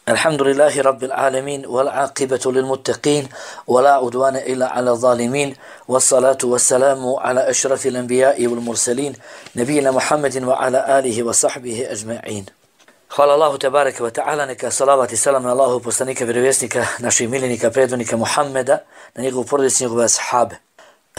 الحمد لله رب العالمين والعاقبة للمتقين ولا عدوان إلا على الظالمين والصلاة والسلام على أشرف الأنبياء والمرسلين نبينا محمد وعلى آله وصحبه أجمعين. Hvala Allahu tebareke ve ta'ala, neka salavat i salam na Allahu poslanika, vjerovjesnika, naših miljenika, predvodnika Muhammeda, na njegovu porodicu, njegove ashabe.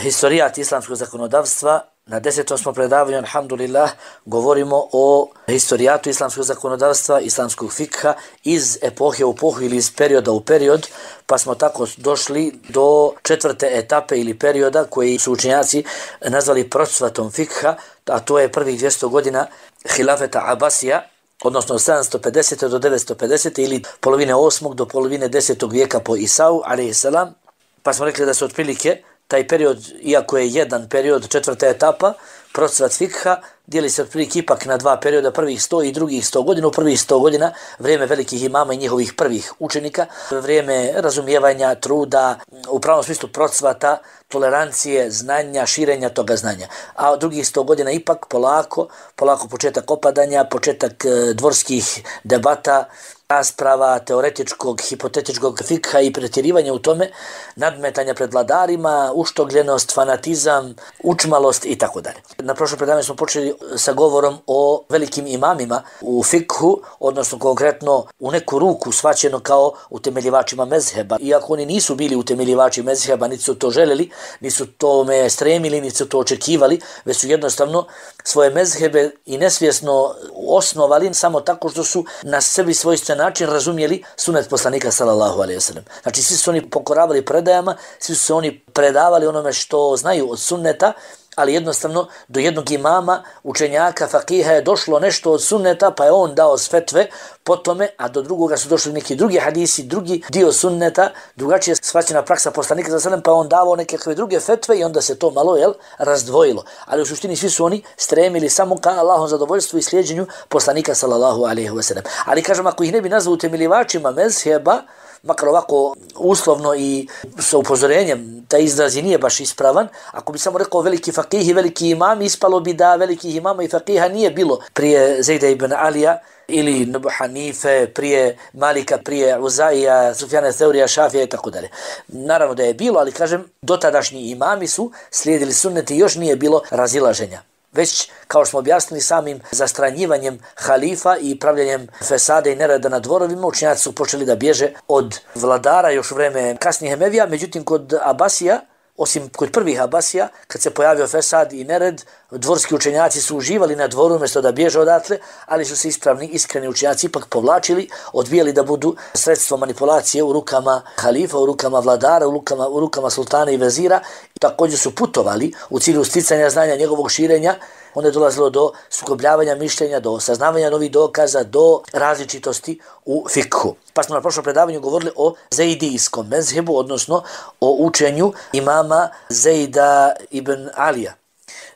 Historijat islamskog zakonodavstva. Na 10. smo predavanju, alhamdulillah, govorimo o historijatu islamskog zakonodavstva, islamskog fikha iz epohe u epohu ili iz perioda u period, pa smo tako došli do 4. etape ili perioda koji su učenjaci nazvali procvatom fikha, a to je prvih 200 godina hilafeta Abasija, odnosno od 750. do 950. ili polovine 8. do polovine 10. vijeka po Isau, alaihissalam, pa smo rekli da su otprilike taj period, iako je jedan period, 4. etapa, procvat fikha, dijeli se otprilike ipak na dva perioda, prvih 100 i drugih 100 godina. U prvih 100 godina vrijeme velikih imama i njihovih prvih učenika, vrijeme razumijevanja, truda, u pravom smislu procvata, tolerancije, znanja, širenja toga znanja. A drugih 100 godina ipak polako početak opadanja, početak dvorskih debata, rasprava, teoretičkog, hipotetičkog fikha i pretjerivanja u tome, nadmetanja pred vladarima, uštogljenost, fanatizam, učmalost i tako dalje. Na prošlom predavanju smo počeli sa govorom o velikim imamima u fikhu, odnosno konkretno u neku ruku shvaćeno kao utemeljivačima mezheba. Iako oni nisu bili utemeljivači mezheba, niti su to željeli, niti su tome stremili, niti su to očekivali, već su jednostavno svoje mezhebe i nesvjesno osnovali samo tako što su na sebi svojstven način razumjeli sunet poslanika sallallahu alejhi ve sellem. Znači svi su oni pokoravali predajama, svi su se oni predavali onome što znaju od sunneta, ali jednostavno do jednog imama, učenjaka, fakiha je došlo nešto od sunneta, pa je on dao fetve po tome, a do drugoga su došli neki drugi hadisi, drugi dio sunneta, drugačije shvaćena praksa poslanika sallallahu alejhi ve sellem, pa je on davao neke druge fetve i onda se to malo razdvojilo. Ali u suštini svi su oni stremili samo ka Allahom zadovoljstvu i slijeđenju poslanika sallallahu alejhi ve sellem. Ali kažem, ako ih ne bi nazvao utemeljivačima mezheba, makar ovako uslovno i sa upozorenjem, taj izraz i nije baš ispravan, ako bi samo rekao veliki fakih i veliki imam, ispalo bi da velikih imama i fakiha nije bilo prije Zejda ibn Alija ili Abu Hanife, prije Malika, prije Uzaija, Sufjana Theurija, Šafija i tako dalje. Naravno da je bilo, ali kažem, dotadašnji imami su slijedili sunneti i još nije bilo razilaženja. Već, kao što smo objasnili, samim zastranjivanjem halifa i pravljanjem fesade i nereda na dvorovima, učenjaci su počeli da bježe od vladara još u vreme kasnijih Emevija. Međutim, kod Abasija, osim kod prvih Abasija, kad se pojavio fesad i nered, dvorski učenjaci su uživali na dvoru umjesto da bježe odatle, ali su se ispravni, iskreni učenjaci ipak povlačili, odbijali da budu sredstvo manipulacije u rukama halifa, u rukama vladara, u rukama sultana i vezira. Također su putovali u cilju sticanja znanja, njegovog širenja. Onda je dolazilo do sukobljavanja mišljenja, do saznavanja novih dokaza, do različitosti u fikhu. Pa smo na prošlom predavanju govorili o Zejdijskom mezhebu, odnosno o učenju imama Zejda ibn Alija.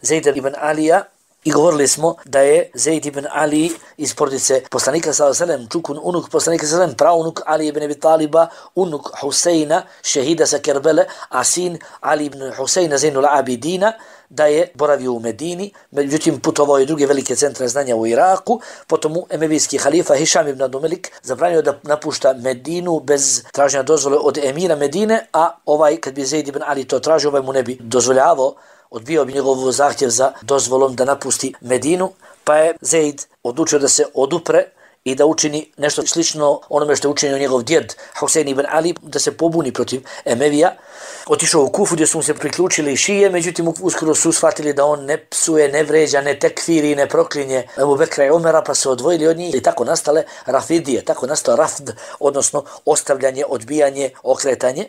Zejda ibn Alija, i govorili smo da je Zejd ibn Ali iz porodice poslanika sallallahu alejhi ve sellem, čukun unuk poslanika sallallahu alejhi ve sellem, praunuk Ali ibn Abi Taliba, unuk Huseina, šehida sa Kerbele, a sin Ali ibn Huseina Zainul Abidina, da je boravio u Medini, međutim putovao je druge velike centre znanja u Iraku. Potom mu emevijski halifa Hišam ibn Abdulmelik zabranio da napušta Medinu bez traženja dozvole od emira Medine, a kad bi Zejd ibn Ali to tražio, mu ne bi dozvoljavao, odbio bi njegov zahtjev za dozvolom da napusti Medinu, pa je Zejd odlučio da se odupre i da učini nešto slično onome što je učinio njegov djed Husein ibn Ali, da se pobuni protiv Emevija. Otišao u Kufu gdje su mu se priključili šije, međutim uskoro su shvatili da on ne psuje, ne vređa, ne tekfiri, ne proklinje Ebu Bekra i Omera, pa se odvojili od njih i tako nastale Rafidije, tako nastao Rafd, odnosno ostavljanje, odbijanje, okretanje.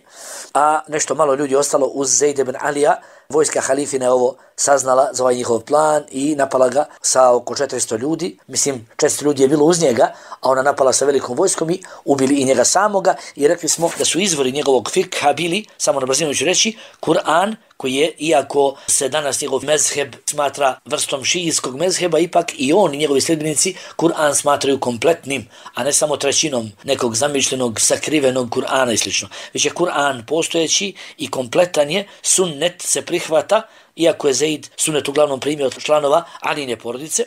A nešto malo ljudi ostalo uz Zejd ibn Alija. Vojska halifina je ovo saznala za ovaj njihov plan i napala ga sa oko 400 ljudi. Mislim, 400 ljudi je bilo uz njega, a ona napala sa velikom vojskom i ubili i njega samoga. I rekli smo da su izvori njegovog fikha bili, samo na brzinu ću reći, Kur'an, koji je, iako se danas njegov mezheb smatra vrstom šijijskog mezheba, ipak i on i njegovi sljedbenici Kur'an smatraju kompletnim, a ne samo trećinom nekog zamišljenog, sakrivenog Kur'ana i sl. Već je Kur'an postojeći i kompletan je, sunnet se prihvata, iako je Zejd sunnet uglavnom primio od članova Aline porodice.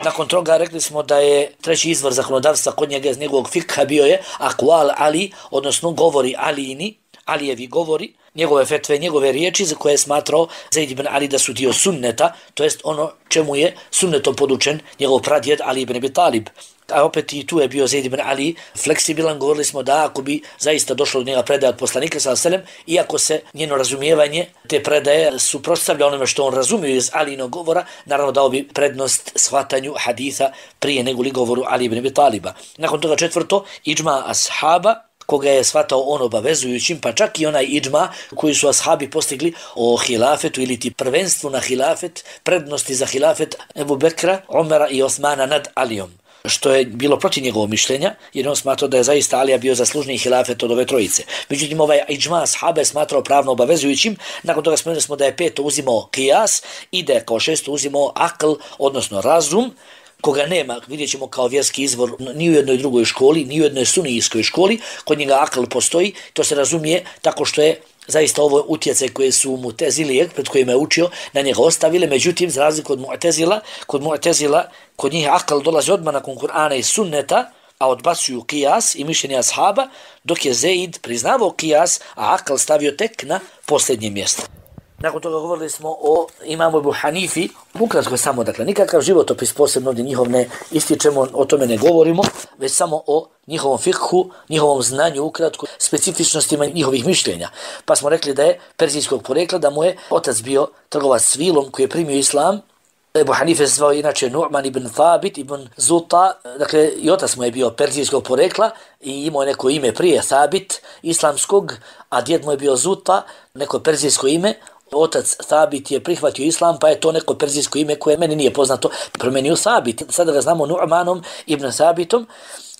Nakon toga rekli smo da je treći izvor zakonodavstva kod njega iz njegovog fikha bio je akval Ali, odnosno govori Alijini, Alijevi govori, njegove fetve, njegove riječi za koje je smatrao Zaid ibn Ali da su dio sunneta, to jest ono čemu je sunnetom podučen njegov pradjed Ali ibn Abi Talib. A opet i tu je bio Zaid ibn Ali fleksibilan, govorili smo da ako bi zaista došlo do njega predaje od poslanika sallallahu alejhi ve sellem, iako se njeno razumijevanje te predaje suprotstavlja onome što on razumio iz Alijinog govora, naravno dao bi prednost shvatanju haditha prije nego li govoru Ali ibn Abi Taliba. Nakon toga četvrto, idžma ashaba, koga je shvatao on obavezujućim, pa čak i onaj idžma koji su ashabi postigli o hilafetu ili ti prvenstvu na hilafet, prednosti za hilafet Ebu Bekra, Omera i Osmana nad Alijom, što je bilo protiv njegovog mišljenja, jer on smatrao da je zaista Alija bio zaslužniji hilafet od ove trojice. Međutim, ovaj idžma ashaba je smatrao pravno obavezujućim. Nakon toga spomenuli smo da je peto uzimao kijas i da je kao šesto uzimao akl, odnosno razum, koga nema, vidjet ćemo kao vjerski izvor ni u jednoj drugoj školi, ni u jednoj sunijskoj školi, kod njega akl postoji, to se razumije tako što je zaista ovo utjecaj koje su Mu'tezilije, pred kojima je učio, na njega ostavile. Međutim, za razliku od Mu'tezila, kod njih akl dolazi odmah nakon Kur'ana i sunneta, a odbacuju kijas i mišljenje ashaba, dok je Zaid priznavao kijas, a akl stavio tek na posljednje mjesto. Nakon toga govorili smo o imamu Ebu Hanifi, ukratko samo, dakle, nikakav životopis posebno ovdje njihov ne ističemo, o tome ne govorimo, već samo o njihovom fikhu, njihovom znanju, ukratko, specifičnostima njihovih mišljenja. Pa smo rekli da je perzijskog porekla, da mu je otac bio trgovac s vilom koji je primio islam. Ebu Hanife se zvao inače Nu'man ibn Thabit ibn Zuta, dakle i otac mu je bio perzijskog porekla i imao neko ime prije Thabit islamskog, a djed mu je bio Zuta, neko perzijsko ime. Otac Thabit je prihvatio islam, pa je to neko perzijsko ime koje meni nije poznato, promenio Thabit. Sada ga znamo Nu'manom ibn Thabitom.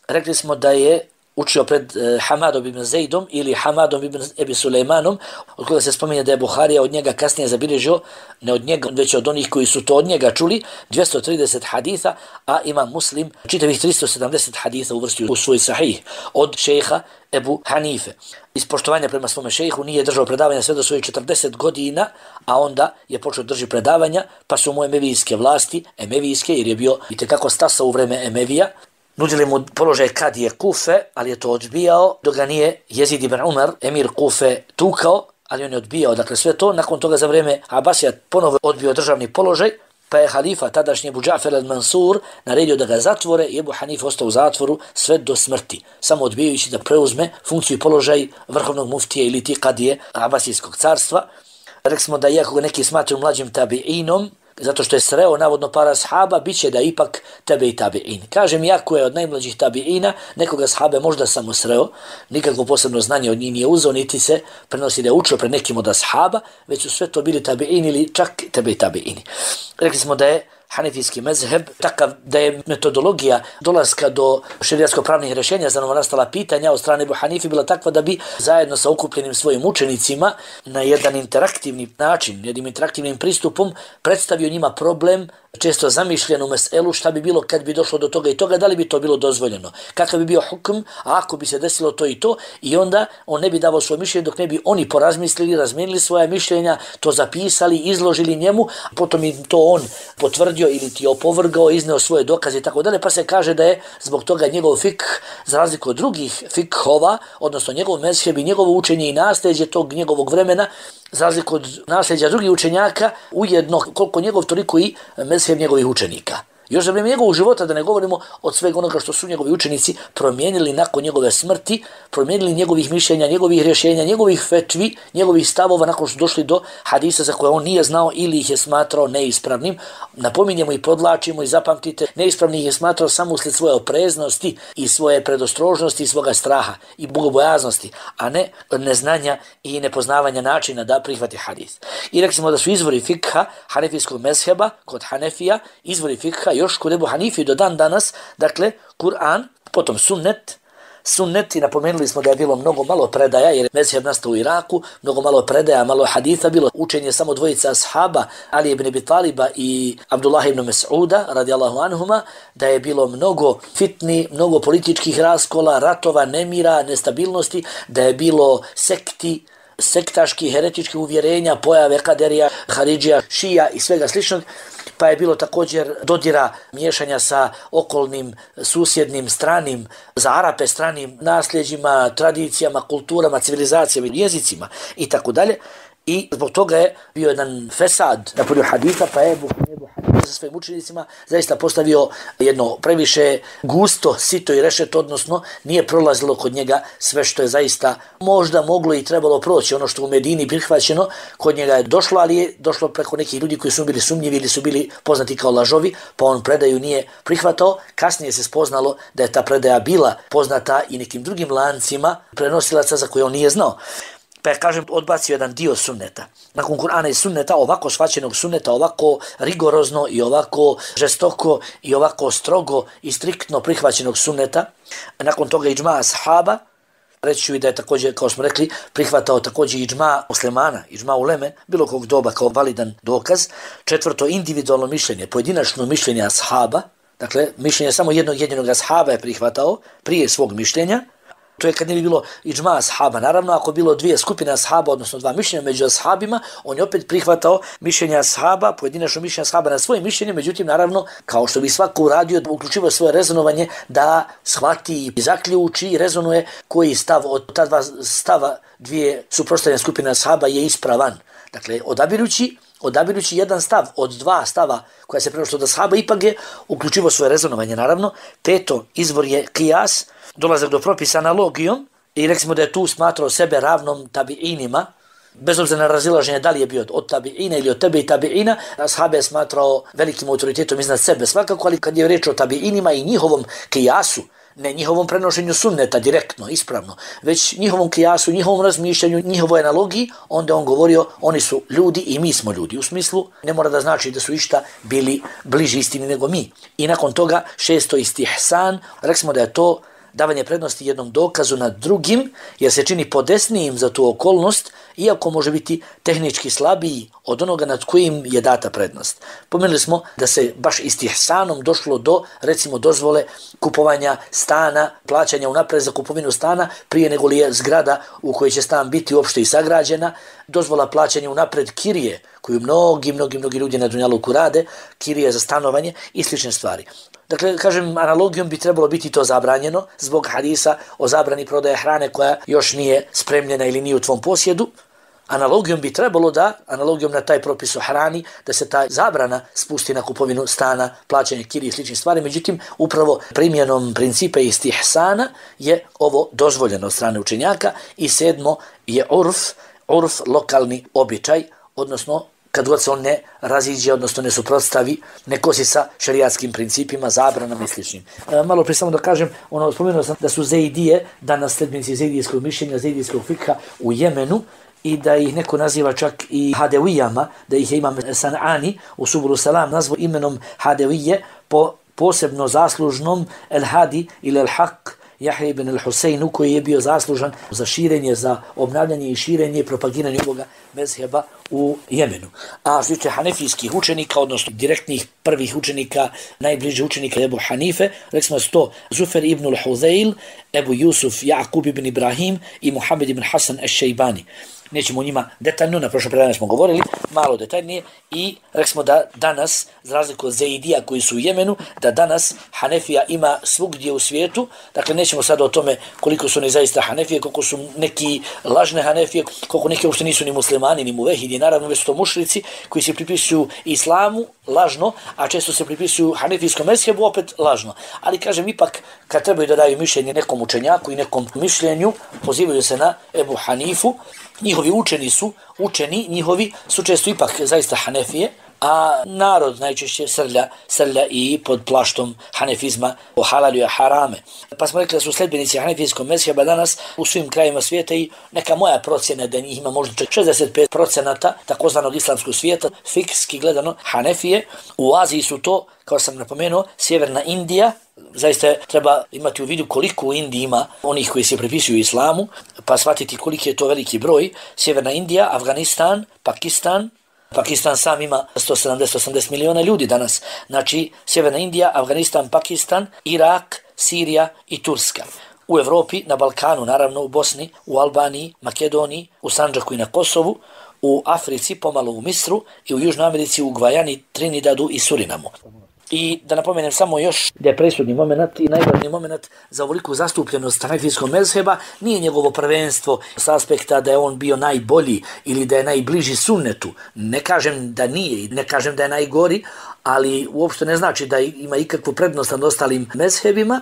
Rekli smo da je učio pred Hamadom ibn Zaidom ili Hamadom ibn Ebi Sulejmanom, od koga se spominje da je Buharija od njega kasnije zabilježio, ne od njega, već od onih koji su to od njega čuli, 230 haditha, a ima Muslim čitavih 370 haditha uvrstio u svoj sahih od šejha Ebu Hanife. Iz poštovanja prema svome šejhu nije držao predavanja sve do svojih 40 godina, a onda je počeo drži predavanja, pa su mu emevijske vlasti, emevijske, jer je bio itekako stasao u vreme Emevija, nudili mu položaj kadije Kufe, ali je to odbijao, dok ga nije Jezid ibn Umar, emir Kufe, tukao, ali on je odbijao. Dakle, sve to, nakon toga za vrijeme Abasija ponovo odbio državni položaj, pa je halifa, tadašnji Ebu Džafer al-Mansur, naredio da ga zatvore i Ebu Hanife ostao u zatvoru sve do smrti, samo odbijajući da preuzme funkciju i položaj vrhovnog muftije ili ti kadije Abasijskog carstva. Rekli smo da iako ga neki smatruju mlađim tabi'inom, zato što je sreo navodno para ashaba, bit će da ipak tebe i tabi'in. Kažem, iako je od najmlađih tabi'ina, nekoga ashabe možda samo sreo, nikakvo posebno znanje od njih nije uzeo, niti se prenosi da je učio pred nekim od ashaba, već su sve to bili tabi'ini ili čak tebe i tabi'ini. Rekli smo da je hanefijski mezheb takav da je metodologija dolaska do šerijatsko-pravnih rješenja za novonastala pitanja od strane Ebu Hanife bila takva da bi zajedno sa okupljenim svojim učenicima na jedan interaktivni način, jednim interaktivnim pristupom predstavio njima problem, često zamišljenu meselu, šta bi bilo kad bi došlo do toga i toga, da li bi to bilo dozvoljeno, kakav bi bio hukm, a ako bi se desilo to i to, i onda on ne bi davao svoje mišljenje dok ne bi oni porazmislili, razmijenili svoje mišljenja, to zapisali, izložili njemu, potom im to on potvrdio ili ti opovrgao, izneo svoje dokaze i tako dalje, pa se kaže da je zbog toga njegov fikh, za razliku od drugih fikhova, odnosno njegov mezheb i njegovo učenje i nasljeđe tog njegovog vremena, za razliku od nasljeđa drugih učenjaka, ujedno koliko njegov, toliko i mezheb njegovih učenika. Još za vrijeme njegovog života, da ne govorimo od svega onoga što su njegovi učenici promijenili nakon njegove smrti, promijenili njegovih mišljenja, njegovih rješenja, njegovih fetvi, njegovih stavova nakon što su došli do hadisa za koje on nije znao ili ih je smatrao neispravnim. Napominjemo i podlačimo i zapamtite, neispravni ih je smatrao samo usled svoje opreznosti i svoje predostrožnosti i svoga straha i bogobojaznosti, a ne neznanja i nepoznavanja načina da prihvati hadis. I rekli smo da su izvori fikha hanefijskog mezheba kod Hanefija, izvori fikha još kod Ebu Hanifi do dan danas, dakle, Kur'an, potom sunnet i napomenuli smo da je bilo mnogo malo predaja, jer je mezheb nastao u Iraku, mnogo malo predaja, malo haditha, bilo učenje samo dvojica ashaba, Ali ibn Abi Taliba i Abdullah ibn Mas'uda, radijallahu anhuma, da je bilo mnogo fitni, mnogo političkih raskola, ratova, nemira, nestabilnosti, da je bilo sekti, sektaških, heretičkih uvjerenja, pojave kaderija, haridžija, šija i svega sličnog. pa je bilo također dodira miješanja sa okolnim, susjednim, stranim, za Arape stranim nasljeđima, tradicijama, kulturama, civilizacijama, jezicima i tako dalje. I zbog toga je bio jedan fesad na polju haditha, pa je Ebu Hanife sa svojim učenicima zaista postavio jedno previše gusto, sito i rešeto, odnosno nije prolazilo kod njega sve što je zaista možda moglo i trebalo proći. Ono što u Medini prihvaćeno, kod njega je došlo, ali je došlo preko nekih ljudi koji su bili sumnjivi ili su bili poznati kao lažovi, pa on predaju nije prihvatao. Kasnije se spoznalo da je ta predaja bila poznata i nekim drugim lancima prenosilaca za koje on nije znao. Pa je, kažem, odbacio jedan dio sunneta. Nakon Kur'ana i sunneta, ovako shvaćenog sunneta, ovako rigorozno i ovako žestoko i ovako strogo i striktno prihvaćenog sunneta, nakon toga iđma ashaba, reći ću i da je također, kao smo rekli, prihvatao također iđma muslimana, iđma uleme, bilo kog doba kao validan dokaz. Četvrto, individualno mišljenje, pojedinačno mišljenje ashaba, dakle, mišljenje samo jednog jedinog ashaba je prihvatao prije svog mišljenja. To je kad ne bi bilo iđma ashaba. Naravno, ako bilo dvije skupine ashaba, odnosno dva mišljenja među ashabima, on je opet prihvatao mišljenja ashaba, pojedinačno mišljenja ashaba na svoje mišljenje, međutim, naravno, kao što bi svako uradio, uključivo svoje rezonovanje da shvati i zaključi i rezonuje koji stav od ta dva stava dvije suprotstavljene skupine ashaba je ispravan. Dakle, odabirući jedan stav od dva stava koja se prenosi od ashaba, ipak je uključivo svoje rezonovanje, naravno. Peto, izvor je qiyas, dolazak do propisa analogijom, i rekli da je tu smatrao sebe ravnom tabi'inima, bez obzira na razilaženje da li je bio od tabi'ina ili od tebe i tabi'ina, ashabe je smatrao velikim autoritetom iznad sebe svakako, ali kad je reč o tabi'inima i njihovom qiyasu, ne njihovom prenošenju sunneta direktno, ispravno, već njihovom kijasu, njihovom razmišljanju, njihovoj analogiji, onda on govorio, oni su ljudi i mi smo ljudi. U smislu, ne mora da znači da su išta bili bliži istini nego mi. I nakon toga, šesto, istihsan, rekli da je to davanje prednosti jednom dokazu nad drugim, jer se čini podesnijim za tu okolnost, iako može biti tehnički slabiji od onoga nad kojim je data prednost. Pomenuli smo da se baš istihsanom došlo do, recimo, dozvole kupovanja stana, plaćanja unapred za kupovinu stana, prije nego li je zgrada u kojoj će stan biti uopšte i sagrađena, dozvola plaćanja unapred kirije, koju mnogi ljudi na Dunjaluku rade, kirije za stanovanje i slične stvari. Dakle, kažem, analogijom bi trebalo biti to zabranjeno zbog hadisa o zabrani prodaje hrane koja još nije spremljena ili nije u tvom posjedu. Analogijom bi trebalo analogijom na taj propis o hrani, da se ta zabrana spusti na kupovinu stana, plaćanje kirije i sličnih stvari. Međutim, upravo primjenom principa istihsana je ovo dozvoljeno od strane učenjaka. I sedmo je urf, lokalni običaj, odnosno kad god se on ne raziđe, odnosno ne suprotstavi, ne kosi sa šerijatskim principima, zabranama i sličnim. Malo prije samo da kažem, spomenuo sam da su Zeidije, danas sledbenici Zeidijskog mišljenja, Zeidijskog fikha u Jemenu, i da ih neko naziva čak i Hadevijama, da ih je Imam San'ani u Subulu Salam nazvao imenom Hadevije po posebno zaslužnom El Hadi ili El Haq Jahja ibn al-Huseinu, koji je bio zaslužan za širenje, za obnavljanje i širenje i propagiranje ovoga mezheba u Jemenu. A što tiče hanefijskih učenika, odnosno direktnih prvih učenika, najbliži učenika Ebu Hanife, rekli smo to Zufer ibn al-Huzail, Ebu Jusuf Ja'kub ibn Ibrahim i Muhammed ibn Hasan al-Šejbani. Nećemo o njima detaljno, na prošlom predavanju smo govorili, malo detaljnije, i rekli smo da danas, za razliku od Zeidija koji su u Jemenu, da danas Hanefija ima svugdje u svijetu. Dakle, nećemo sad o tome koliko su oni zaista Hanefije, koliko su neki lažne Hanefije, koliko neki uopšte nisu ni muslimani, ni muvehidi, naravno već su to mušrici koji se pripisuju islamu lažno, a često se pripisuju hanefijskom mezhebu opet lažno. Ali kažem, ipak kad trebaju da daju mišljenje nekom učenjaku i nekom mišljenju, pozivaju se na Ebu Hanifu. Njihovi učeni njihovi su često ipak zaista Hanefije, a narod najčešće srlja i pod plaštom hanefizma o halalu i harame. Pa smo rekli da su sledbenici hanefijskog mezheba danas u svim krajima svijeta, i neka moja procjena da njih ima možda 65% takozvanog islamskog svijeta, fikski gledano Hanefije. U Aziji su to, kao sam napomenuo, sjeverna Indija. Zaista treba imati u vidu koliko u Indiji ima onih koji se pripisuju islamu, pa shvatiti koliki je to veliki broj. Sjeverna Indija, Afganistan, Pakistan sam ima 170-180 miliona ljudi danas. Znači, Sjeverna Indija, Afganistan, Pakistan, Irak, Sirija i Turska. U Evropi, na Balkanu, naravno u Bosni, u Albaniji, Makedoniji, u Sandžaku i na Kosovu, u Africi, pomalo u Misru i u Južnoj Americi, u Gvajani, Trinidadu i Surinamu. I da napomenem samo još da je presudni moment i najvažniji moment za ovoliku zastupljenost hanefijskog mezheba nije njegovo prvenstvo s aspekta da je on bio najbolji ili da je najbliži sunnetu. Ne kažem da nije i ne kažem da je najgori, ali uopšte ne znači da ima ikakvu prednost nad ostalim mezhebima,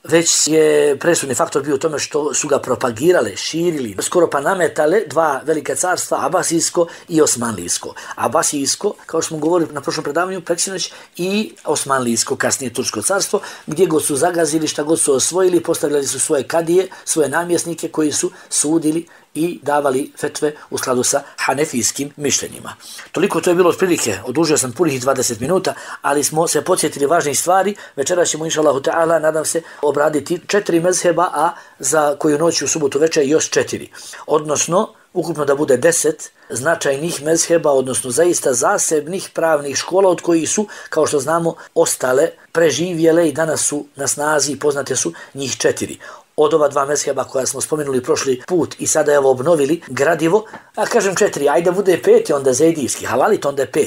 već je presudni faktor bio u tome što su ga propagirale, širili, skoro pa nametale dva velika carstva, Abasijsko i Osmanlijsko. Abasijsko, kao što smo govorili na prošlom predavanju, preksinoć, i Osmanlijsko, kasnije Tursko carstvo, gdje god su zagazili, šta god su osvojili, postavljali su svoje kadije, svoje namjesnike koji su sudili i davali fetve u skladu sa hanefijskim mišljenjima. Toliko to je bilo otprilike, odužio sam punih 20 minuta, ali smo se podsjetili važnih stvari. Večeras ćemo, inšallahu ta'ala, nadam se, obraditi 4 mezheba, a za koju noć u subotu večer još 4. Odnosno, ukupno da bude 10 značajnih mezheba, odnosno zaista zasebnih pravnih škola od kojih su, kao što znamo, ostale, preživjele i danas su na snazi i poznate su njih 4. Od ova 2 mezheba koja smo spomenuli prošli put i sada je ovo obnovili gradivo, a kažem 4, ajde bude 5, onda zejdijski, halalit onda je 5.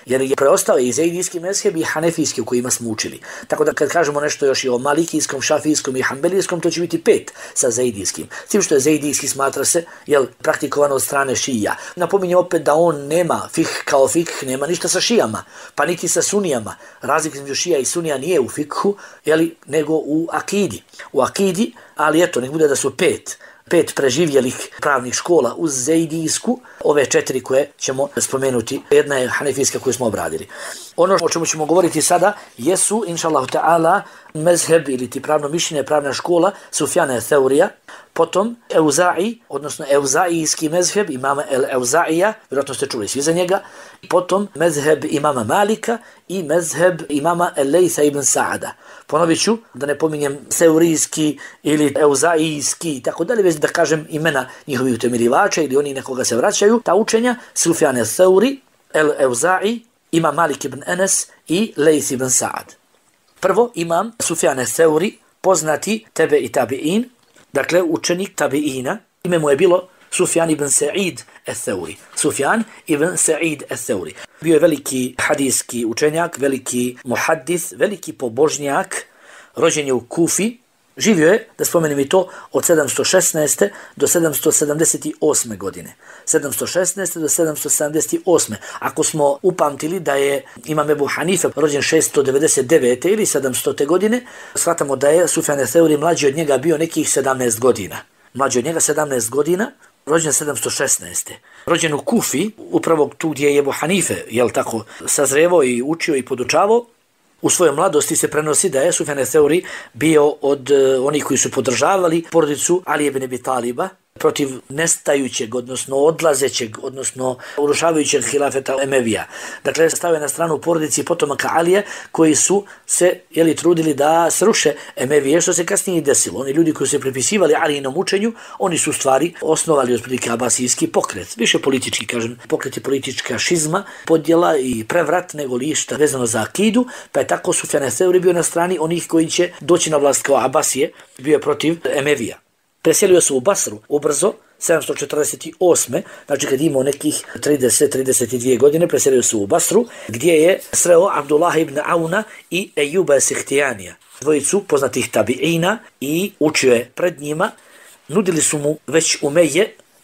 Jer je preostao i zejdijski mezheb i hanefijski u kojima smo učili. Tako da kad kažemo nešto još i o malikijskom, šafijskom i hanbelijskom, to će biti 5 sa zejdijskim. S tim što je zejdijski smatra se praktikovan od strane šija. Napominjem opet da on nema fik kao fik, nema ništa sa šijama, pa niti sa sunijama. Razlika između šija i sunija nije u fikhu, nego u akidi. U akidi, ali eto, nek bude da su 5 preživjelih pravnih škola uz zejdijsku, ove 4 koje ćemo spomenuti. Jedna je hanefijska koju smo obradili. Ono o čemu ćemo govoriti sada jesu, inšallahu ta'ala, mezheb ili ti pravno mišljenje, pravna škola Sufjana Theurija, potom Euza'i, odnosno Euzaijski mezheb imama El-Euza'ija, vjerojatno ste čuli svi za njega, potom mezheb imama Malika i mezheb imama El-Lejtha ibn Sa'ada. Ponovit ću, da ne pominjem Theurijski ili Euzaijski i tako dalje, već da kažem imena njihovih utemeljivača ili oni nekoga se vraćaju, ta učenja Sufjan Theuri, El-Euza'i, imam Malik ibn Enes i Lejth ibn Sa'ad. Prvo imam Sufjan Theuri, poznati tebe i tabi'in, dakle učenik tabi'ina, ime mu je bilo Sufjan ibn Sa'id al-Theuri. Sufjan ibn Sa'id al-Theuri. Bio je veliki hadijski učenjak, veliki muhaddis, veliki pobožnjak, rođen je u Kufi, živio je, da spomenem i to, od 716. do 778. godine. 716. do 778. Ako smo upamtili da je imam Ebu Hanife rođen 699. ili 700. godine, shvatamo da je Sufjan Theuri mlađi od njega bio nekih 17 godina. Mlađi od njega 17 godina, rođen 716. Rođen u Kufi, upravo tu gdje je Ebu Hanife, sazrevo i učio i podučavao. U svojoj mladosti se prenosi da je Sufjan Theuri bio od onih koji su podržavali porodicu Ali ibn Abi Taliba protiv nestajućeg, odnosno odlazećeg, odnosno urušavajućeg hilafeta Emevija. Dakle, stavio na stranu porodici potomaka Alije koji su se trudili da sruše Emevije, što se kasnije i desilo. Oni ljudi koji su se prepisivali Alijinom učenju, oni su u stvari osnovali otprilike abasijski pokret. Više politički, pokret je politička šizma, podjela i prevrat nego li išta vezano za akidu, pa je tako Sufjan Theuri bio na strani onih koji će doći na vlast kao Abasije, bio je protiv Emevija. Preselio se u Basru ubrzo, 748. Znači kad imao nekih 30-32 godine, preselio se u Basru, gdje je sreo Abdullah ibn Auna i Ejuba Sihtijanija, dvojicu poznatih tabi'ina, i učio je pred njima. Nudili su mu već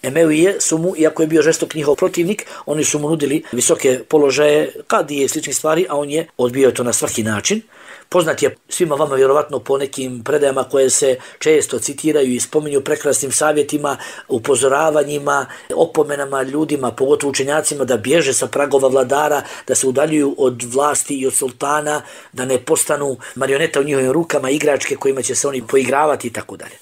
Emevije su mu, iako je bio žestok njihov protivnik, oni su mu nudili visoke položaje, kadije i sličnih stvari, a on je odbio to na svaki način. Poznat je svima vama vjerovatno po nekim predajama koje se često citiraju i spominju prekrasnim savjetima, upozoravanjima, opomenama ljudima, pogotovo učenjacima, da bježe sa pragova vladara, da se udaljuju od vlasti i od sultana, da ne postanu marioneta u njihovim rukama, igračke kojima će se oni poigravati i tako dalje.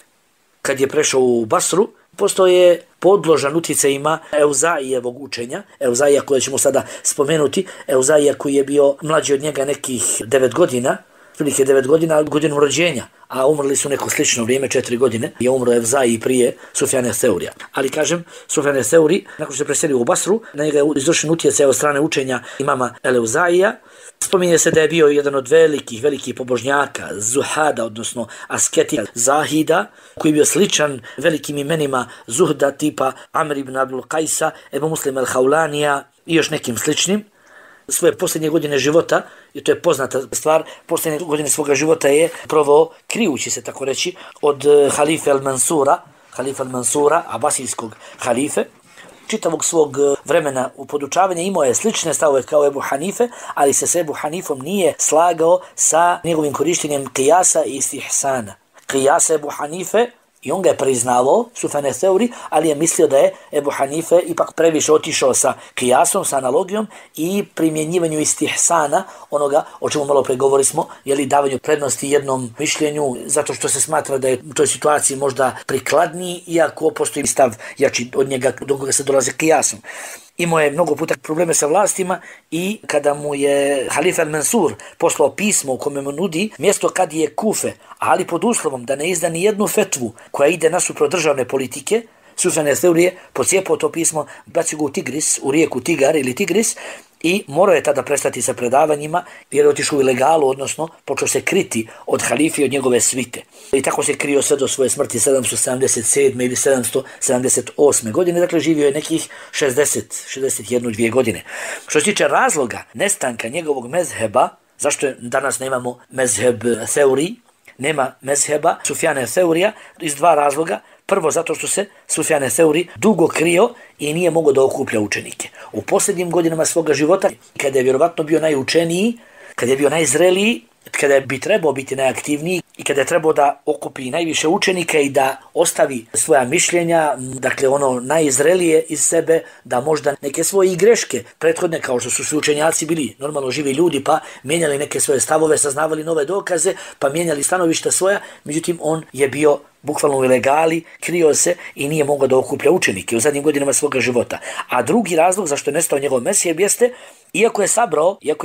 Kad je prešao u Basru, postao je podložan utjecajima Euza'ijevog učenja, Euza'ija koje ćemo sada spomenuti, Euza'ija koji je bio mlađi od njega nekih 9 godina, prilike 9 godina, godinu rođenja, a umrli su neko slično vrijeme, 4 godine, je umro Evzai prije Sufjana Theurija. Ali kažem, Sufjan Theuri, nakon što se preselio u Basru, na njega je izvršen utjecaj od strane učenja imama El-Evzaija. Spominje se da je bio jedan od velikih pobožnjaka, zuhada, odnosno asketika, zahida, koji je bio sličan velikim imenima zuhda tipa Amr ibn Abdul Qajsa, Ebu Muslim al-Haulanija i još nekim sličnim. Svoje posljednje godine života, i to je poznata stvar, posljednje godine svoga života je proveo krijući se, tako reći, od halife al-Mansura, abasijskog halife. Čitavog svog vremena u podučavanja imao je slične stavove kao Ebu Hanife, ali se s Ebu Hanifom nije slagao sa njegovim korištenjem kijasa i istihsana. Kijasa Ebu Hanife, i on ga je priznavao, Sufjan Theuri, ali je mislio da je Ebu Hanife ipak previše otišao sa kijasom, sa analogijom i primjenjivanju istihsana, onoga o čemu malo pregovori smo, jeli davanju prednosti jednom mišljenju, zato što se smatra da je u toj situaciji možda prikladniji, iako postoji stav jači od njega do koga se dolaze kijasom. Imao je mnogo puta probleme sa vlastima i kada mu je Halif al-Mansur poslao pismo u kome mu nudi mjesto kadije Kufe, ali pod uslovom da ne izda ni jednu fetvu koja ide nasuprot državne politike, Sufjan Theuri je pocijepao to pismo, bacio ga u Tigris, u rijeku Tigar ili Tigris, i morao je tada prestati sa predavanjima jer je otišao u ilegalu, odnosno počeo se kriti od halife i od njegove svite. I tako se krio sve do svoje smrti 777. ili 778. godine, dakle živio je nekih 61-2 godine. Što se tiče razloga nestanka njegovog mezheba, zašto danas nemamo mezheb Theuri, nema mezheba Sufjana Theurija, iz dva razloga. Prvo, zato što se Sufjan Theuri dugo krio i nije mogao da okuplja učenike. U posljednjim godinama svoga života, kada je vjerovatno bio najučeniji, kada je bio najzreliji, kada bi trebao biti najaktivniji i kada je trebao da okupi najviše učenika i da ostavi svoja mišljenja, dakle ono najzrelije iz sebe, da možda neke svoje greške prethodne, kao što su svi učenjaci bili normalno živi ljudi, pa mijenjali neke svoje stavove, saznavali nove dokaze, pa mijenjali stanovišta svoja, međutim on je bio bukvalno u ilegali, krio se i nije mogao da okuplja učenike u zadnjim godinama svoga života. A drugi razlog zašto je nestao njegov mezheb jeste, iako je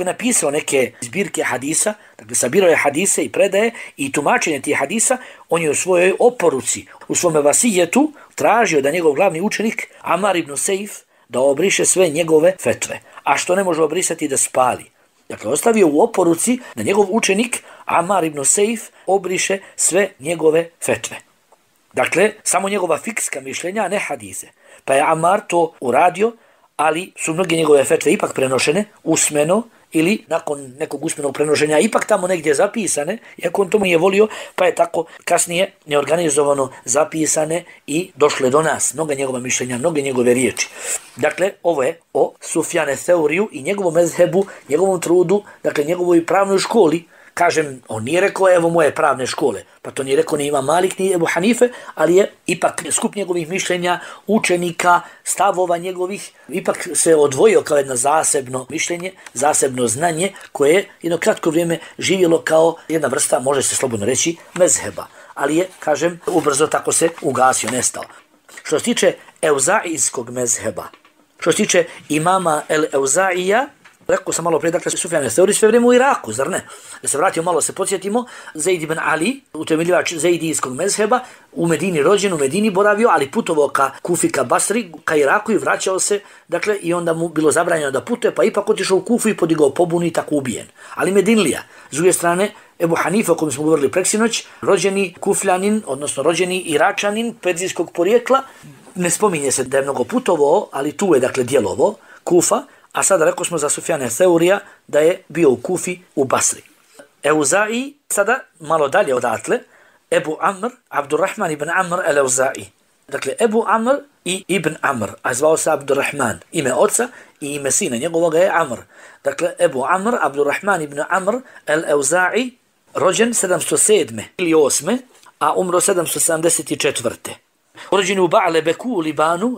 napisao neke zbirke hadisa, dakle sabirao je hadise i predaje i tumačenje tih hadisa, on je u svojoj oporuci, u svome vasijetu tražio da njegov glavni učenik Amar ibn Sejf da obriše sve njegove fetve, a što ne može obrisati da spali. Dakle, ostavio u oporuci da njegov učenik Amar ibn Sejf obriše sve njegove fetve. Dakle, samo njegova fikska mišljenja, a ne hadise. Pa je Amar to uradio, ali su mnoge njegove fetve ipak prenošene usmeno ili nakon nekog usmenog prenošenja ipak tamo negdje zapisane, iako on to nije volio, pa je tako kasnije neorganizovano zapisane i došle do nas. Mnoga njegova mišljenja, mnoge njegove riječi. Dakle, ovo je o Sufjanu Theuriju i njegovom mezhebu, njegovom trudu, dakle njegovoj pravnoj školi. Kažem, on nije rekao evo moje pravne škole, pa to nije rekao ni Imam Malik ni Ebu Hanife, ali je ipak skup njegovih mišljenja, učenika, stavova njegovih, ipak se odvojio kao jedno zasebno mišljenje, zasebno znanje koje je jedno kratko vrijeme živjelo kao jedna vrsta, može se slobodno reći, mezheba. Ali je, kažem, ubrzo tako se ugasio, nestao. Što se tiče Evzaijskog mezheba, što se tiče imama El-Evzaija, rekao sam malo prije, dakle, Sufjan Theuri sve vrijeme u Iraku, zar ne? Da se vratimo malo, se podsjetimo, Zaid ibn Ali, utemeljivač Zaidijskog mezheba, u Medini rođen, u Medini boravio, ali putovao ka Kufi, ka Basri, ka Iraku i vraćao se, dakle, i onda mu bilo zabranjeno da putuje, pa ipak otišao u Kufu i podigao pobunu i tako ubijen. Ali Medinlija, s druge strane, Ebu Hanife, o kojem smo govorili preksinoć, rođeni Kufljanin, odnosno rođeni Iračanin, perzijskog porijekla, ne spominje se da je mnogo putovao, ali tu je, dakle, djelovo, Kufa. A sada rekao smo za Sufjana Theurija da je bio u Kufi, u Basri. Evzai, sada malo dalje odatle, Ebu Amr, Abdurrahman ibn Amr el-Evzai. Dakle, Ebu Amr i Ibn Amr, a zvao se Abdurrahman, ime oca i ime sina njegovoga je Amr. Dakle, Ebu Amr, Abdurrahman ibn Amr el-Evzai, rođen 707. ili 8. a umro 774. Rođen u Ba'lebeku u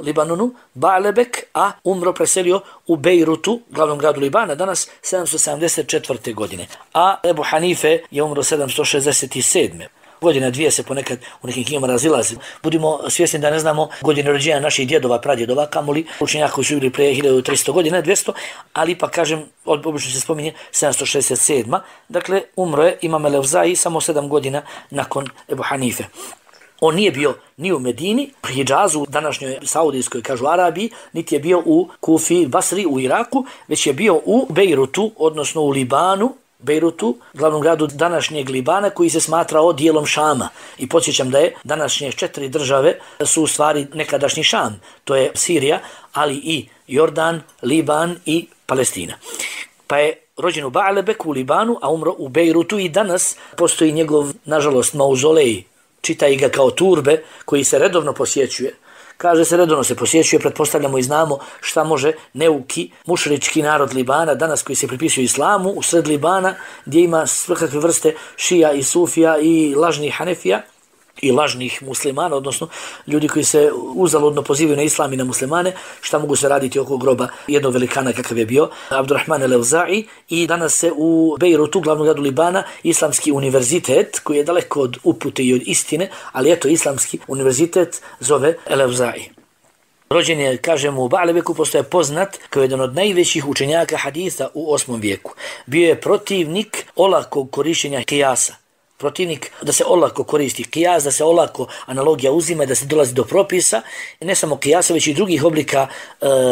Libanonu, Ba'lebek, a umro preselio u Bejrutu, glavnom gradu Libana, danas 774. godine. A Ebu Hanife je umro 767. godina, dvije se ponekad u nekim knjigama razilazi. Budimo svjesni da ne znamo godine rođenja naših djedova, pradjedova, kamoli učenjaka koji su bili prije 1300 godina, 200, ali ipak kažem, obično se spominje 767. Dakle, umro je Imam el-Evzai samo 7 godina nakon Ebu Hanife. On nije bio ni u Medini, Hidžazu, današnjoj Saudijskoj, kažu Arabiji, niti je bio u Kufi, Basri, u Iraku, već je bio u Bejrutu, odnosno u Libanu, Bejrutu, glavnom gradu današnjeg Libana, koji se smatrao dijelom Šama. I podsjećam da je današnje 4 države su u stvari nekadašnji Šam. To je Sirija, ali i Jordan, Liban i Palestina. Pa je rođen u Ba'lebeku u Libanu, a umro u Bejrutu i danas postoji njegov, nažalost, mauzolej, čitaj ga kao turbe, koji se redovno posjećuje. Kaže se redovno se posjećuje, pretpostavljamo i znamo šta može neuki mušrički narod Libana, danas koji se pripisuje islamu, u sred Libana, gdje ima svakakve vrste šija i sufija i lažnih hanefija i lažnih muslimana, odnosno ljudi koji se uzaludno pozivaju na islam i na muslimane, šta mogu se raditi oko groba jednog velikana kakav je bio Abdurrahman el-Evzai. I danas se u Bejrutu, glavnom gradu Libana, islamski univerzitet, koji je daleko od upute i od istine, ali eto, islamski univerzitet zove el-Evzai. Rođen je, kažemo, u Ba'lebeku, postoje poznat kao jedan od najvećih učenjaka haditha u 8. vijeku. Bio je protivnik olakog korištenja kijasa. Protivnik da se olako koristi kijas, da se olako analogija uzima, da se dolazi do propisa, ne samo kijasa, već i drugih oblika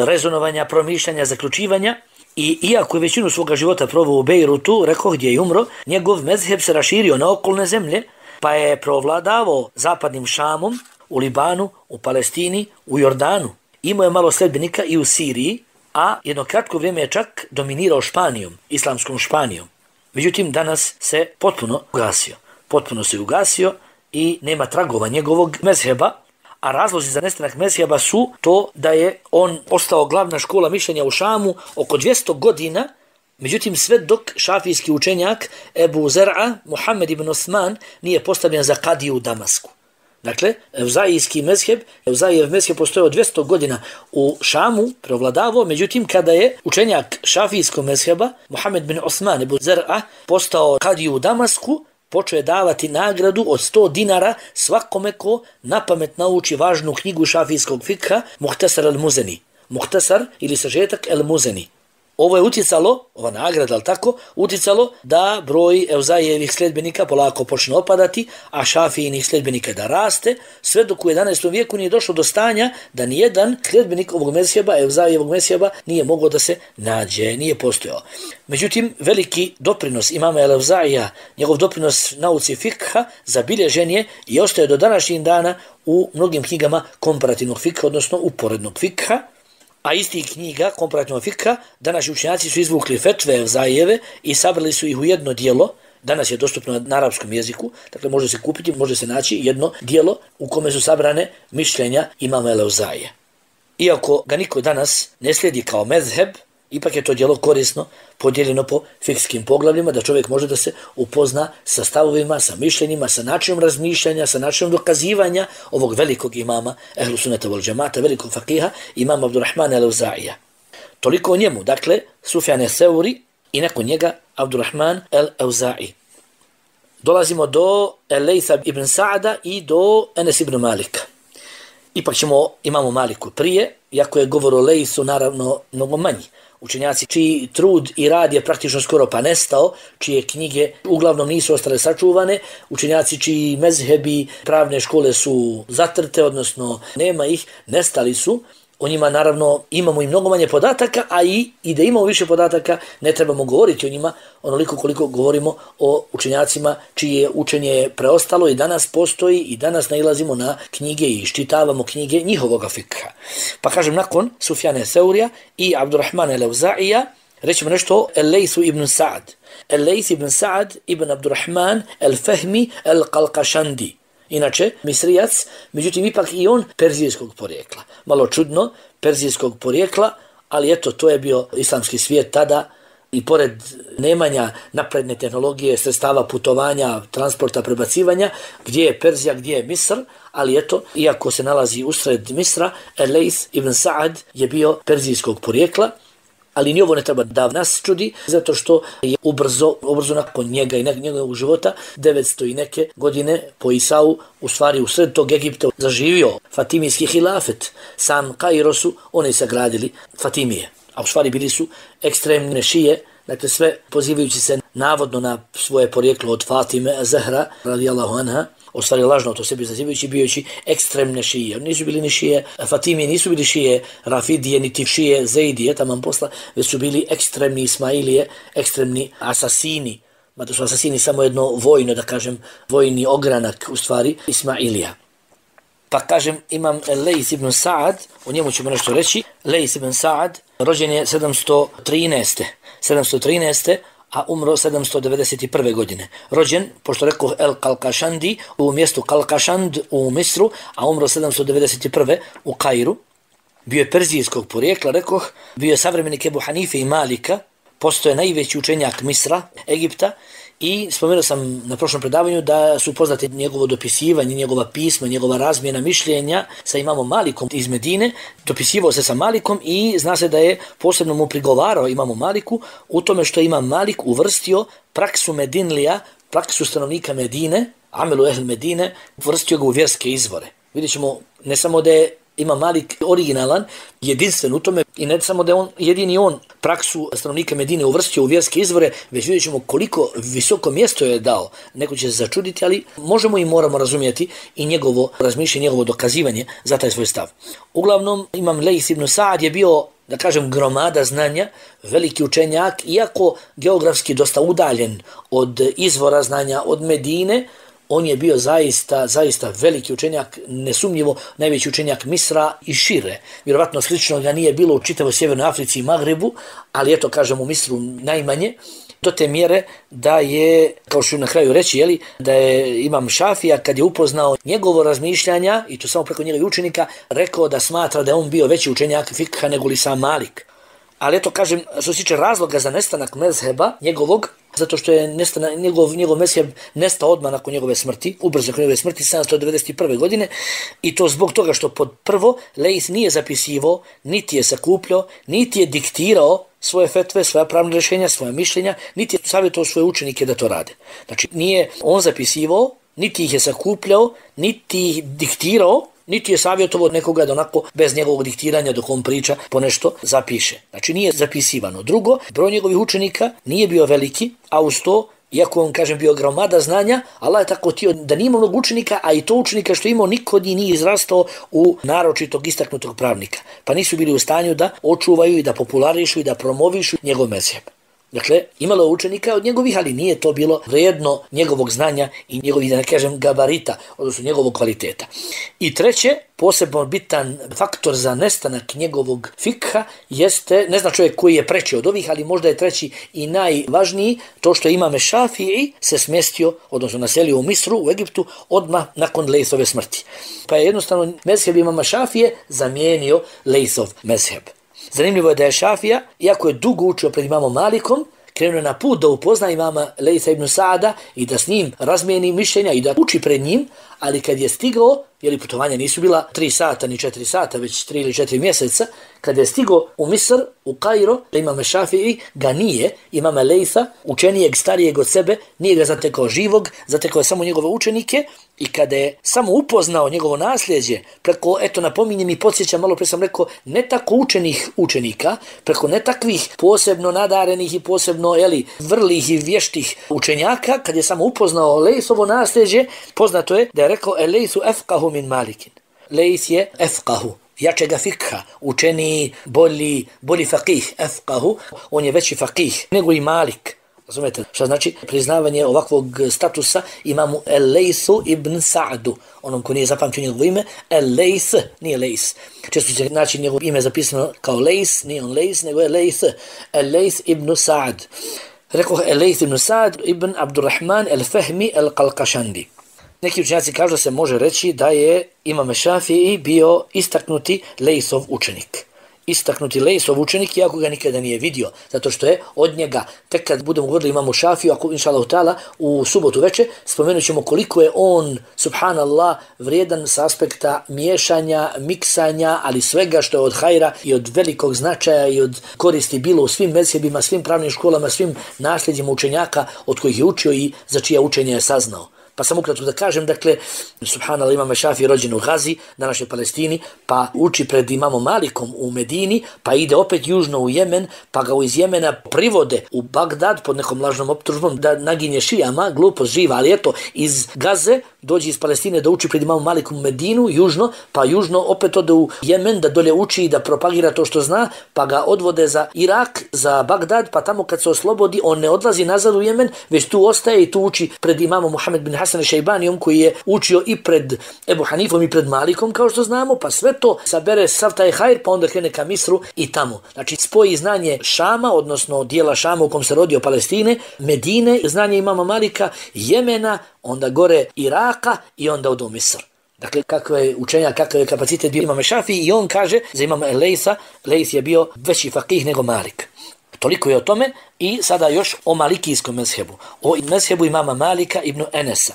rezonovanja, promišljanja, zaključivanja. I iako je većinu svoga života proveo u Bejrutu, rekao gdje je umro, njegov mezheb se raširio na okolne zemlje, pa je provladavao zapadnim Šamom, u Libanu, u Palestini, u Jordanu. Imao je malo sledbenika i u Siriji, a jedno kratko vrijeme je čak dominirao Španijom, islamskom Španijom. Međutim, danas se potpuno se ugasio i nema tragova njegovog mezheba, a razlozi za nestanak mezheba su to da je on ostao glavna škola mišljenja u Šamu oko 200 godina, međutim sve dok šafijski učenjak Ebu Zer'a, Muhammed ibn Osman, nije postavljen za kadiju u Damasku. Dakle, Evzaijev mezheb postojao 200 godina u Šamu, prevladavao, međutim kada je učenjak šafijskog mezheba, Muhammed bin Osman Ebu Zer'a, postao kadiju u Damasku, počeo je davati nagradu od 100 dinara svakome ko napamet nauči važnu knjigu šafijskog fikha, Muhtasar el-Muzeni. Muhtasar ili sažetak el-Muzeni. Ovo je utjecalo, ova nagrada, ali tako, utjecalo da broj Evzaijevih sljedbenika polako počne opadati, a Šafijinih sljedbenika da raste, sve dok u 11. vijeku nije došlo do stanja da nijedan sljedbenik ovog mezheba, Evzaijevog mezheba, nije mogao da se nađe, nije postojao. Međutim, veliki doprinos imama el-Evzaija, njegov doprinos nauci fikha, zabilježen je i ostaje do današnjih dana u mnogim knjigama komparativnog fikha, odnosno uporednog fikha. A istih knjiga komparativnog fikha današnji učenjaci su izvukli fetve Evzaijeve i sabrali su ih u jedno dijelo. Danas je dostupno na arapskom jeziku, dakle može se kupiti, može se naći jedno dijelo u kome su sabrane mišljenja imama el-Evzaija. Iako ga niko danas ne slijedi kao mezheb, ipak je to djelo korisno, podijeljeno po fikskim poglavljima, da čovjek može da se upozna sa stavovima, sa mišljenjima, sa načinom razmišljanja, sa načinom dokazivanja ovog velikog imama Ehlu Sunneta wal Džemata, velikog fakiha, imama Abdurrahmana el-Evzaija. Toliko o njemu, dakle, Sufjan el-Seuri i nakon njega Abdurrahman el-Evza'i. Dolazimo do Lejtha ibn Sa'da i do Enes ibn Malika. Ipak ćemo imamu Maliku prije, iako je govor o Lejthu naravno mnogo manji. Učenjaci čiji trud i rad je praktično skoro pa nestao, čije knjige uglavnom nisu ostale sačuvane, učenjaci čiji mezhebi pravne škole su zatrte, odnosno nema ih, nestali su. O njima naravno imamo i mnogo manje podataka, a i da imamo više podataka ne trebamo govoriti o njima onoliko koliko govorimo o učenjacima čije učenje preostalo i danas postoji i danas nailazimo na knjige i iščitavamo knjige njihovoga fikha. Pa kažem, nakon Sufjana Seurija i Abdurrahmana el-Evzaija rećemo nešto o Lejthu ibn Sa'd. Lejth ibn Sa'd ibn Abdurrahman el-Fehmi el-Qalqashandi. Inače, Misrijac, međutim ipak i on perzijskog porijekla. Malo čudno, perzijskog porijekla, ali eto, to je bio islamski svijet tada i pored nemanja napredne tehnologije, sredstava putovanja, transporta, prebacivanja, gdje je Perzija, gdje je Misr, ali eto, iako se nalazi usred Misra, Lejth ibn Sa'd je bio perzijskog porijekla Ali ni ovo ne treba da nas čudi, zato što je ubrzo nakon njega i njegovog života, 900 i neke godine po Isau, u stvari u sred tog Egipta zaživio Fatimijski hilafet. Sam Kairo su oni sagradili Fatimije, a u stvari bili su ekstremne šije, dakle sve pozivajući se navodno na svoje porijeklo od Fatime Zahra, radijallahu anha, u stvari lažno to sebi zazivajući, bijući ekstremne šije. Oni nisu bili ni šije Fatimije, nisu bili šije Rafidije, niti šije Zeidije, taman posla, već su bili ekstremni Ismailije, ekstremni asasini. Mada su asasini samo jedno vojno, da kažem, vojni ogranak, u stvari, Ismailija. Pa kažem, imam Lejth ibn Sa'ad, o njemu ćemo nešto reći. Lejth ibn Sa'ad rođen je 713. a umro 791. godine. Rođen, pošto rekao El Kalkašandi, u mjestu Kalkašand u Misru, a umro 791. u Kairu. Bio je perzijskog porijekla, rekoh, bio je savremenik Ebu Hanife i Malika, postoje najveći učenjak Misra, Egipta, i spomenuo sam na prošlom predavanju da su poznate njegovo dopisivanje, njegova pisma, njegova razmjena mišljenja sa imamom Malikom iz Medine. Dopisivao se sa Malikom i zna se da je posebno mu prigovarao imamu Maliku u tome što imam Malik uvrstio praksu Medinlija, praksu stanovnika Medine, Amelu Ehl Medine, uvrstio ga u vjerske izvore. Vidjet ćemo ne samo da je Imam Malik originalan, jedinstven u tome i ne samo da je jedini on praksu stanovnika Medine uvrstio u vjerske izvore, već vidjet ćemo koliko visoko mjesto je dao. Neko će se začuditi, ali možemo i moramo razumjeti i njegovo razmišljanje, njegovo dokazivanje za taj svoj stav. Uglavnom, Imam Lejth ibn Sa'ad je bio, da kažem, gromada znanja, veliki učenjak, iako geografski dosta udaljen od izvora znanja, od Medine. On je bio zaista veliki učenjak, nesumnjivo najveći učenjak Misra i šire. Vjerovatno slično ga nije bilo u čitavoj Sjevernoj Africi i Magrebu, ali eto, kažem, u Misru najmanje. Do te mjere da je, kao što ću na kraju reći, da je imam Šafija, kad je upoznao njegovo razmišljanja, i to samo preko njegovih učenika, rekao da smatra da je on bio veći učenjak fikha nego li sam Malik. Ali eto, kažem, što se tiče razloga za nestanak mezheba njegovog, zato što je njegov mezheb nestao odmah nakon njegove smrti, ubrzo nakon njegove smrti, 791. godine, i to zbog toga što pod prvo Lejth nije zapisivao, niti je sakupljao, niti je diktirao svoje fetve, svoja pravna rješenja, svoja mišljenja, niti je savjetovao svoje učenike da to rade. Znači, nije on zapisivao, niti ih je sakupljao, niti ih diktirao, niti je savjetovao nekoga da onako bez njegovog diktiranja dok on priča po nešto zapiše. Znači nije zapisivano. Drugo, broj njegovih učenika nije bio veliki, a uz to, iako on, kažem, bio gromada znanja, Allah je tako htio da nije mnogo učenika, a i to učenika što imao niko od njih nije izrastao u naročitog istaknutog pravnika. Pa nisu bili u stanju da očuvaju i da popularišu i da promovišu njegov mezheb. Dakle, imalo je učenika od njegovih, ali nije to bilo vrijedno njegovog znanja i njegovih, da ne kažem, gabarita, odnosno njegovog kvaliteta. I treće, posebno bitan faktor za nestanak njegovog fikha jeste, ne zna čovjek koji je preći od ovih, ali možda je treći i najvažniji, to što Imam Šafii se smjestio, odnosno naselio u Misru, u Egiptu, odmah nakon Lejthove smrti. Pa je jednostavno mezheb Imama Šafije zamijenio Lejthov mezheb. Zanimljivo je da je Šafija, iako je dugo učio pred imamom Malikom, krenuo na put da upozna imama Lejtha ibn Sa'ada i da s njim razmijeni mišljenja i da uči pred njim, ali kad je stigao, jer putovanja nisu bila 3 sata ni 4 sata, već 3 ili 4 mjeseca, kad je stigao u Misr, u Kairo, imam Šafii ga nije, imama Lejtha, učenijeg, starijeg od sebe, nije ga zatekao živog, zatekao je samo njegove učenike, i kada je samo upoznao njegovo nasljeđe, preko, eto, napominjem i podsjećam, malo pre sam rekao, ne tako učenih učenika, preko ne takvih posebno nadarenih i posebno, vrlih i vještih učenjaka, kad je samo upoznao Lejthovo nasljeđe, poznato je da je rekao Lejthu efqahu min Malikin. Lejth je efqahu, jačega fikha, učeniji, bolji faqih, efqahu, on je veći faqih nego i Malik. Razumete? Što znači priznavanje ovakvog statusa imamu Lejthu ibn Sa'du, onom ko nije zapamtio njegovo ime, Lejth, nije Lejth. Često će naći njegovo ime zapisano kao Lejth, nije on Lejth, nego je Lejth, Lejth ibn Sa'd. Rekao Lejth ibn Sa'd ibn Abdurrahman al-Fahmi al-Qalqashandi. Neki učenjaci kažu da se može reći da je imam Šafii bio istaknuti Lejthov učenik. istaknuti Lejsov učenik, iako ga nikada nije vidio, zato što je od njega, tek kad budemo govorili imamo Šafiju, ako inšallahu ta'ala u subotu veče, spomenut ćemo koliko je on, subhanallah, vrijedan s aspekta miješanja, miksanja, ali svega što je od hajra i od velikog značaja i od koristi bilo u svim mezhebima, svim pravnim školama, svim nasljeđima učenjaka od kojih je učio i za čija učenje je saznao. Pa sam ukratko da kažem, dakle, subhanallah, imam Šafij rođen u Gazi, današnjoj Palestini, pa uči pred imamom Malikom u Medini, pa ide opet južno u Jemen, pa ga iz Jemena privode u Bagdad pod nekom lažnom optužbom da naginje šijama, glupost živa, ali eto, iz Gaze dođe iz Palestine da uči pred imamom Malikom u Medinu, južno, pa južno opet ode u Jemen da dolje uči i da propagira to što zna, pa ga odvode za Irak, za Bagdad, pa tamo kad se oslobodi, on ne odlazi nazad u Jemen, već tu ostaje i tu uči pred imamom Muhammed bin Hasan Šejbanijom koji je učio i pred Ebu Hanifom i pred Malikom, kao što znamo, pa sve to sabere sav taj hajr, pa onda krene ka Misru i tamo. Znači spoji znanje Šama, odnosno dijela Šama u kom se rodio Palestine, Medine, znanje imama Malika, Jemena, onda gore Iraka i onda od Misr. Dakle, kakva je učenja, kakav je kapacitet bio imam Šafij i on kaže za imama Lejsa, Lejs je bio veći fakih nego Malik. Toliko je o tome i sada još o malikijskom mezhebu. O mezhebu imama Malika ibn Enesa.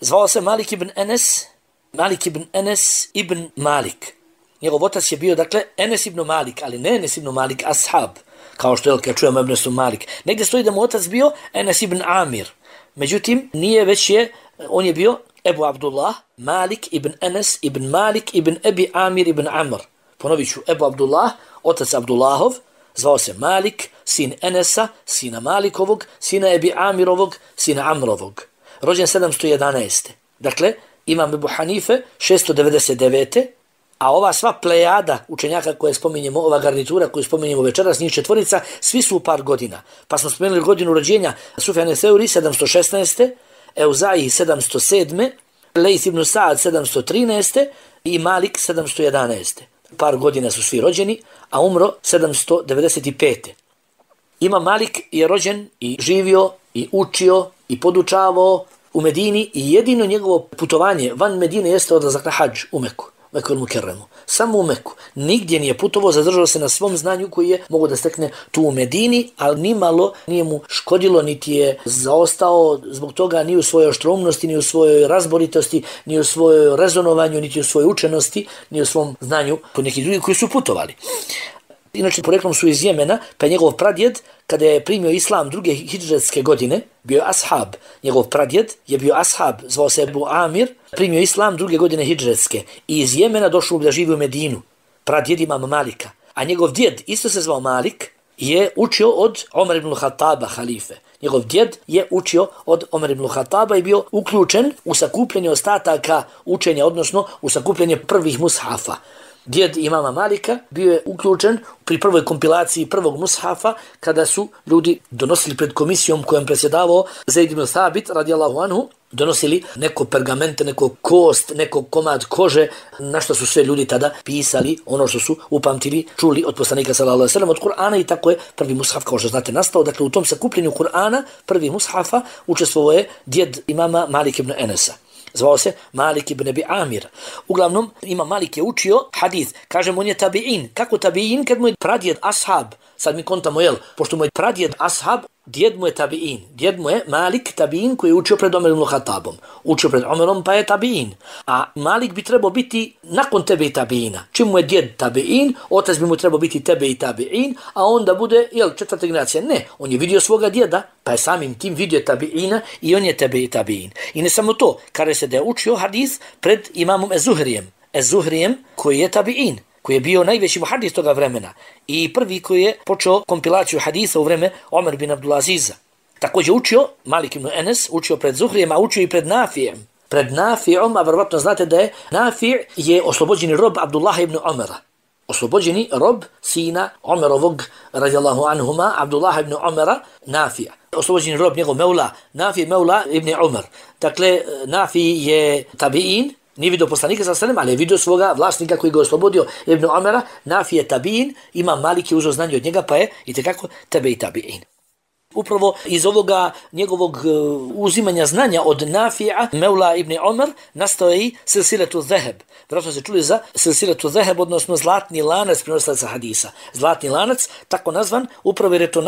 Zvao se Malik ibn Enes, Malik ibn Enes ibn Malik. Njegov otac je bio, dakle, Enes ibn Malik, ali ne Enes ibn Malik, ashab, kao što je, kad čujemo Enes ibn Malik. Negdje stoji da mu otac bio Enes ibn Amir. Međutim, nije, već je, on je bio Ebu Abdullah, Malik ibn Enes ibn Malik ibn Ebi Amir ibn Amr. Ponovit ću, Ebu Abdullah, otac Abdullahov, zvao se Malik, sin Enesa, sina Malikovog, sina Ebi Amirovog, sina Amrovog. Rođen 711. Dakle, imam Ebu Hanife 699. A ova sva plejada učenjaka koje spominjemo, ova garnitura koju spominjemo večeras, njih četvorica, svi su u par godina. Pa smo spomenuli godinu rođenja Sufjane Theuri 716. Euzaji 707. Lejth ibn Sa'ad 713. i Malik 711. Par godina su svi rođeni, a umro 795. Imam Malik je rođen i živio i učio i podučavao u Medini i jedino njegovo putovanje van Medine jeste odlazak na hadž u Meku, Meku al-Mukerremu. Samo u Meku. Nigdje nije putovao, zadržao se na svom znanju koji je mogo da stekne tu u Medini, ali nimalo nije mu škodilo, niti je zaostao zbog toga ni u svojoj oštroumnosti, ni u svojoj razboritosti, ni u svojoj rezonovanju, niti u svojoj učenosti, ni u svom znanju kod nekih drugih koji su putovali. Inače, poreklom su iz Jemena, pa je njegov pradjed, kada je primio islam druge hidžretske godine, bio je ashab. Njegov pradjed je bio ashab, zvao se Ebu Amir, primio islam druge godine hidžretske i iz Jemena došao da živi u Medinu. Pradjed imam Malika. A njegov djed, isto se zvao Malik, je učio od Omer ibn Khattaba, halife. Njegov djed je učio od Omer ibn Khattaba i bio uključen u sakupljanje ostataka učenja, odnosno u sakupljanje prvih mushafa. Djed imama Malika bio je uključen pri prvoj kompilaciji prvog mushafa kada su ljudi donosili pred komisijom kojom predsjedavao Zaid ibn Thabit radijallahu anhu, donosili neko pergamente, neko kost, neko komad kože, na što su sve ljudi tada pisali ono što su upamtili, čuli od poslanika sallallahu alejhi ve sellem, od Kur'ana, i tako je prvi mushaf, kao što znate, nastao. Dakle, u tom sakupljenju Kur'ana, prvi mushafa, učestvovao je djed imama Malik ibn Enesa. Zvao se Malik ibn Ebi Amir. Uglavnom, imam Malik je učio hadith. Kažem, on je tabi'in. Kako tabi'in? Kad mu je pradjed ashab. Sad mi kontamo, pošto mu je pradjed ashab, djed mu je tabi'in. Djed mu je Malik tabi'in koji je učio pred Omer ibn Khattabom. Učio pred Omerom, pa je tabi'in. A Malik bi trebao biti nakon tebe i tabi'ina. Čim mu je djed tabi'in, otac bi mu trebao biti tebe i tabi'in, a onda bude, četvrta generacija. Ne, on je vidio svoga djeda, pa je samim tim vidio tabi'ina i on je tebe i tabi'in. I ne samo to, kaže se da je učio hadis pred imamom Ezuhrijem. Ezuhrijem koji je tabi'in, koji je bio najveći muhadis toga vremena i prvi koji je počeo kompilaciju hadisa u vreme Omer bin Abdulaziza. Također učio, Malik ibn Enes, učio pred Zuhrijem, a učio i pred Nafijem. Pred Nafijem, a verovatno znate da je Nafi je oslobođeni rob Abdullah ibn Omera. Oslobođeni rob sina Omerovog, radijallahu anhuma, Abdullah ibn Omera, Nafija. Oslobođeni rob njegov Meula, Nafi Meula ibn Omer. Dakle, Nafi je tabi'in, nije vidio poslanika sa selem, ali je vidio svoga vlasnika koji ga je oslobodio, Ibn Omera. Nafi je tabi'in, ima Malik je uzeo znanje od njega, pa je itekako tebe i tabi'in. Upravo iz ovoga njegovog uzimanja znanja od Nafija, Mevla ibn Omer, nastao je i silsiletu zeheb. Vjerojatno se čuli za silsiletu zeheb, odnosno zlatni lanac prenosilaca hadisa. Zlatni lanac, tako nazvan, upravo jer je to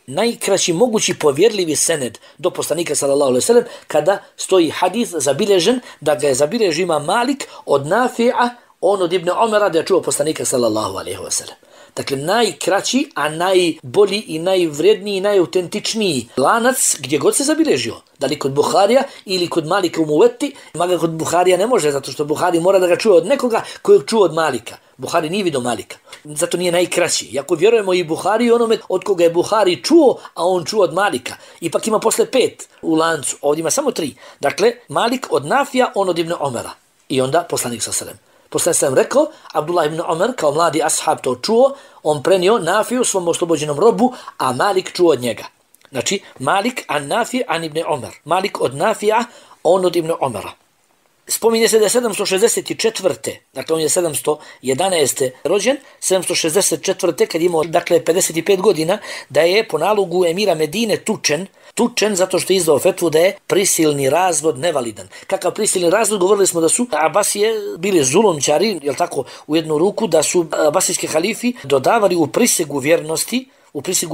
najkraći mogući povjerljivi sened do poslanika sallallahu alejhi ve sellem, kada stoji hadis zabilježen, da ga je zabilježio Imam Malik od Nafija, on od Ibn Omera, da je čuo poslanika sallallahu alejhi ve sellem. Dakle, najkraći, a najbolji i najvredniji i najautentičniji lanac gdje god se zabilježio. Da li kod Buharija ili kod Malika u Muveti, maga kod Buharija ne može, zato što Buhari mora da ga čuje od nekoga kojeg čuo od Malika. Buhari nije vidio Malika. Zato nije najkraći. Iako vjerujemo i Buhari onome od koga je Buhari čuo, a on čuo od Malika. Ipak ima posle 5 u lancu. Ovdje ima samo 3. Dakle, Malik od Nafija, on od Ibn Omera. I onda poslanik sallallahu alejhi ve sellem. Poslanik sam rekao, Abdullah ibn Omer kao mladi ashab to čuo, on prenio Nafiju svom oslobođenom robu, a Malik čuo od njega. Znači, Malik an Nafi an ibn Omer. Malik od Nafija, on od Ibn Omera. Spominje se da je 764. Dakle, on je 711. rođen, 764. kad imao, dakle, 55 godina, da je po nalogu emira Medine tučen zato što je izdao fetvu da je prisilni razvod nevalidan. Kakav prisilni razvod? Govorili smo da su Abasije bili zulumčari, jel tako, u jednu ruku, da su abasijski halifi dodavali u prisegu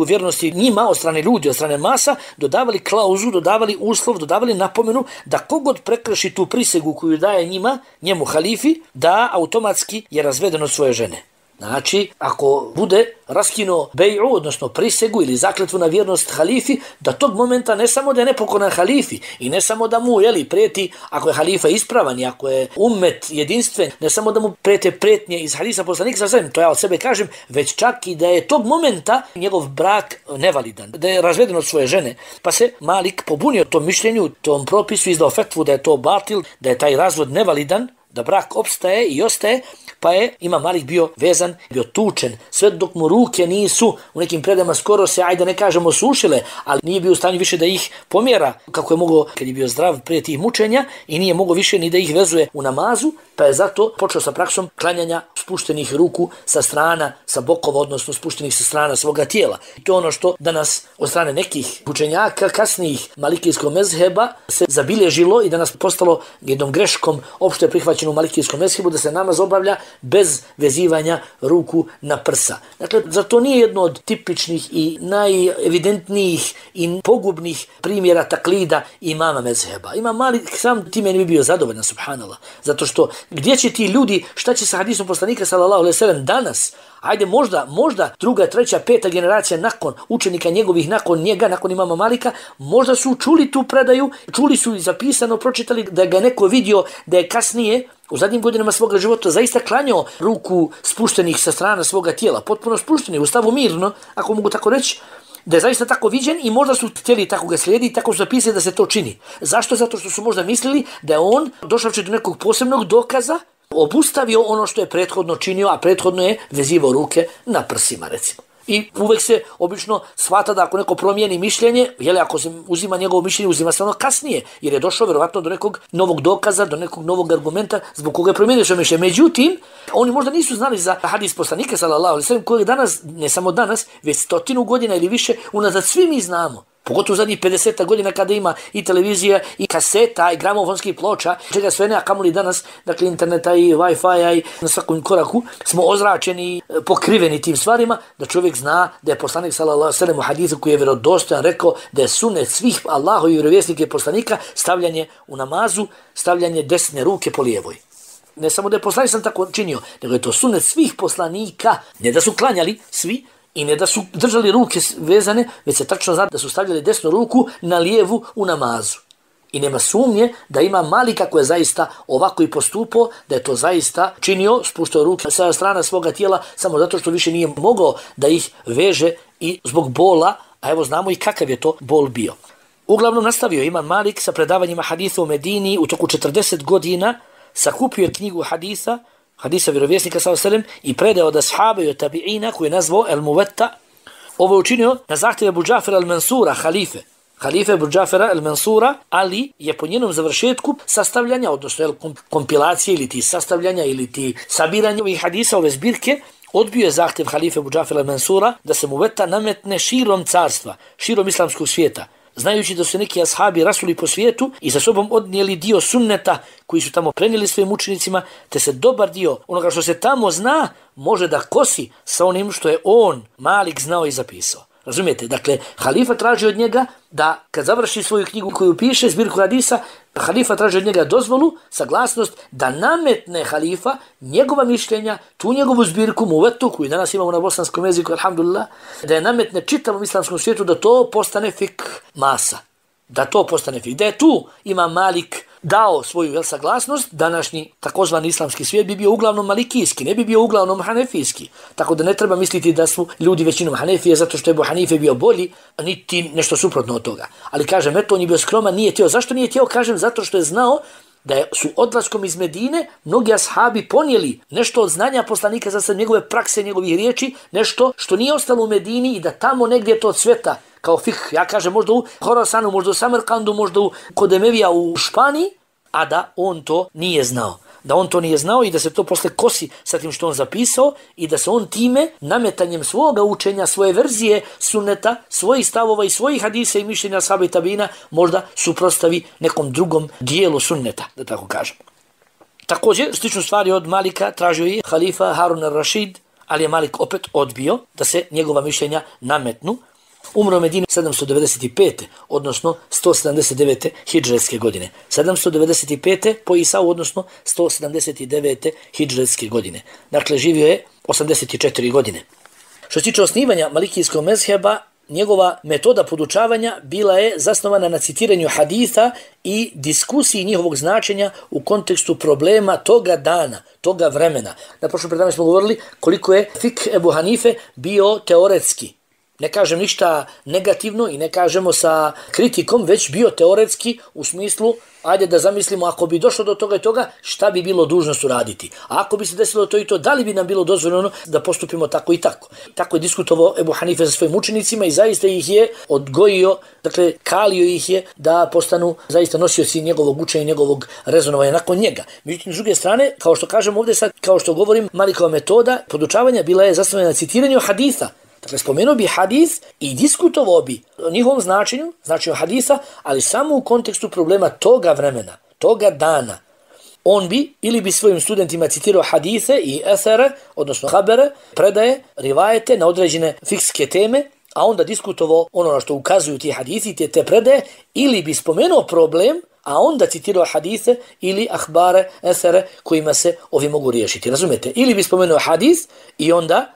vjernosti njima, od strane ljudi, od strane masa, dodavali klauzu, dodavali uslov, dodavali napomenu da kogod prekrši tu prisegu koju daje njemu halifi, da automatski je razveden od svoje žene. Znači, ako bude raskinuo bej'u, odnosno prisegu ili zakletvu na vjernost halifi, da tog momenta ne samo da je nepokoran halifi i ne samo da mu prijeti, ako je halifa ispravan i ako je ummet jedinstven, ne samo da mu prijete prijetnje iz hadisa poslanika sallallahu alejhi ve sellem, to ja od sebe kažem, već čak i da je tog momenta njegov brak nevalidan, da je razveden od svoje žene. Pa se Malik pobunio tom mišljenju, tom propisu, izdao fetvu da je to batil, da je taj razvod nevalidan, da brak opstaje i ostaje, pa je Imam Malik bio vezan, bio tučen, sve dok mu ruke nisu u nekim predama skoro se, ajde ne kažemo, sušile, ali nije bio u stanju više da ih pomjera, kako je mogao kad je bio zdrav prije tih mučenja, i nije mogao više ni da ih vezuje u namazu, pa je zato počeo sa praksom klanjanja spuštenih ruku sa strana, sa bokova, odnosno spuštenih sa strana svoga tijela. I to je ono što danas od strane nekih učenjaka kasnijih malikijskog mezheba se zabilježilo i danas postalo jednom greškom opšte prihvaćeno u malikijskom mezhebu da se namaz obavlja bez vezivanja ruku na prsa. Dakle, za to nije jedno od tipičnih i najevidentnijih i pogubnih primjera taklida imama mezheba. Imam Malik sam time ne bi bio zadovoljan, subhanallah. Zato što gdje će ti ljudi, šta će sa hadisom poslanika sallallahu alejhi ve sellem danas? Ajde, možda druga, treća, peta generacija nakon učenika njegovih, nakon njega, nakon imama Malika, možda su čuli tu predaju, čuli su i zapisano, pročitali da ga neko vidio da je kasnije u zadnjim godinama svoga života zaista klanjao ruku spuštenih sa strana svoga tijela, potpuno spuštenih, u stavu mirno, ako mogu tako reći, da je zaista tako viđen i možda su htjeli tako ga slijediti, tako su zapisali da se to čini. Zašto? Zato što su možda mislili da je on došavši do nekog posebnog dokaza obustavio ono što je prethodno činio, a prethodno je vezivao ruke na prsima, recimo. I uvek se obično shvata da ako neko promijeni mišljenje, ako se uzima njegovo mišljenje, uzima se ono kasnije, jer je došao vjerovatno do nekog novog dokaza, do nekog novog argumenta zbog koga je promijenio svoje mišljenje. Međutim, oni možda nisu znali za hadis poslanika sallallahu alejhi ve sellem, kojeg danas, ne samo danas, već 100 godina ili više unazad svi mi znamo. Pogotovo zadnjih 50 godina kada ima i televizija, i kaseta, i gramofonskih ploča, čega sve ne, a kamoli danas, dakle interneta i Wi-Fi i na svakom koraku smo ozračeni, pokriveni tim stvarima, da čovjek zna da je poslanik sallallahu alejhi ve sellem u hadisu koji je vjerodostojan rekao da je sunnet svih Allahovih vjerovjesnika i poslanika stavljanje u namazu, stavljanje desne ruke po lijevoj. Ne samo da je poslanik sam tako činio, nego je to sunnet svih poslanika, ne da su klanjali svi, i ne da su držali ruke vezane, već se tačno zna da su stavljali desnu ruku na lijevu u namazu. I nema sumnje da ima Malik kako je zaista ovako i postupao, da je to zaista činio, spuštao ruke sa strana svoga tijela, samo zato što više nije mogao da ih veže i zbog bola, a evo znamo i kakav je to bol bio. Uglavnom nastavio Imam Malik sa predavanjima hadisa u Medini u toku 40 godina, sakupio je knjigu hadisa vjerovjesnika sallallahu alejhi ve sellem i predao od ashaba i od tabiina koji je nazvao El Muvetta. Ovo je učinio na zahtjev Abu Džafera al-Mansura, halife Abu Džafera al-Mansura, ali je po njenom završetku sastavljanja, odnosno kompilacije ili ti sastavljanja ili ti sabiranja ovih hadisa, ove zbirke, odbio je zahtjev halife Ebu Džafera Mansura da se muveta nametne širom carstva, širom islamskog svijeta, znajući da su neki ashabi rasuli po svijetu i sa sobom odnijeli dio sunneta koji su tamo prenijeli svojim učenicima, te se dobar dio onoga što se tamo zna može da kosi sa onim što je on, Malik, znao i zapisao. Razumijete? Dakle, halifa traži od njega da kad završi svoju knjigu koju piše, zbirku hadisa, halifa traži od njega dozvolu, saglasnost da nametne halifa njegova mišljenja, tu njegovu zbirku muvetu koju danas imamo na bosanskom jeziku, alhamdulillah, da je nametne čitavom islamskom svijetu da to postane fik masa. Da to postane fik. Da je tu ima Malik dao svoju saglasnost, današnji takozvani islamski svijet bi bio uglavnom malikijski, ne bi bio uglavnom hanefijski. Tako da ne treba misliti da su ljudi većinom Hanefije zato što je Ebu Hanife bio bolji, niti nešto suprotno od toga. Ali kažem, eto, on je bio skroman, nije htio. Zašto nije htio? Kažem, zato što je znao da su odlaskom iz Medine mnogi ashabi ponijeli nešto od znanja poslanika, za sad njegove prakse, njegovih riječi, nešto što nije ostalo u Medini i da tamo negdje to cveta kao fik, ja kažem možda u Horasanu, možda u Samarkandu, možda kod Emevija u Španiji, a da on to nije znao. Da on to nije znao i da se to posle kosi sa tim što on zapisao i da se on time, nametanjem svoga učenja, svoje verzije sunneta, svojih stavova i svojih hadisa i mišljenja ashaba i tabina možda suprotstavi nekom drugom dijelu sunneta, da tako kažem. Također, sličnu stvari od Malika tražio i halifa Harun al-Rašid, ali je Malik opet odbio da se njegova mišljenja nametnu. Umro u Medini 795. odnosno 179. hidžretske godine. 795. po Isau, odnosno 179. hidžretske godine. Dakle, živio je 84 godine. Što se tiče osnivanja malikijskog mezheba, njegova metoda podučavanja bila je zasnovana na citiranju haditha i diskusiji njihovog značenja u kontekstu problema toga dana, toga vremena. Na prošlom predavanju smo govorili koliko je fik Ebu Hanife bio teoretski. Ne kažem ništa negativno i ne kažemo sa kritikom, već bio teoretski u smislu, ajde da zamislimo ako bi došlo do toga i toga, šta bi bilo dužnost uraditi. A ako bi se desilo to i to, da li bi nam bilo dozvoljeno da postupimo tako i tako. Tako je diskutovao Ebu Hanife sa svojim učenicima i zaista ih je odgojio, dakle kalio ih je da postanu zaista nosioci njegovog učenja i njegovog rezonovanja nakon njega. Međutim, s druge strane, kao što kažem ovdje sad, kao što govorim, Malikova metoda podučavanja bila je zasnovana na citiranju haditha. Dakle, spomenuo bi hadis i diskutovao bi o njihovom značenju hadisa, ali samo u kontekstu problema toga vremena, toga dana. On bi ili bi svojim studentima citirao hadise i esere, odnosno habere, predaje, rivajete na određene fikske teme, a onda diskutovao ono na što ukazuju ti hadisi i te predaje, ili bi spomenuo problem, a onda citirao hadise ili ahbare, esere kojima se ovi mogu riješiti. Razumete? Ili bi spomenuo hadis i onda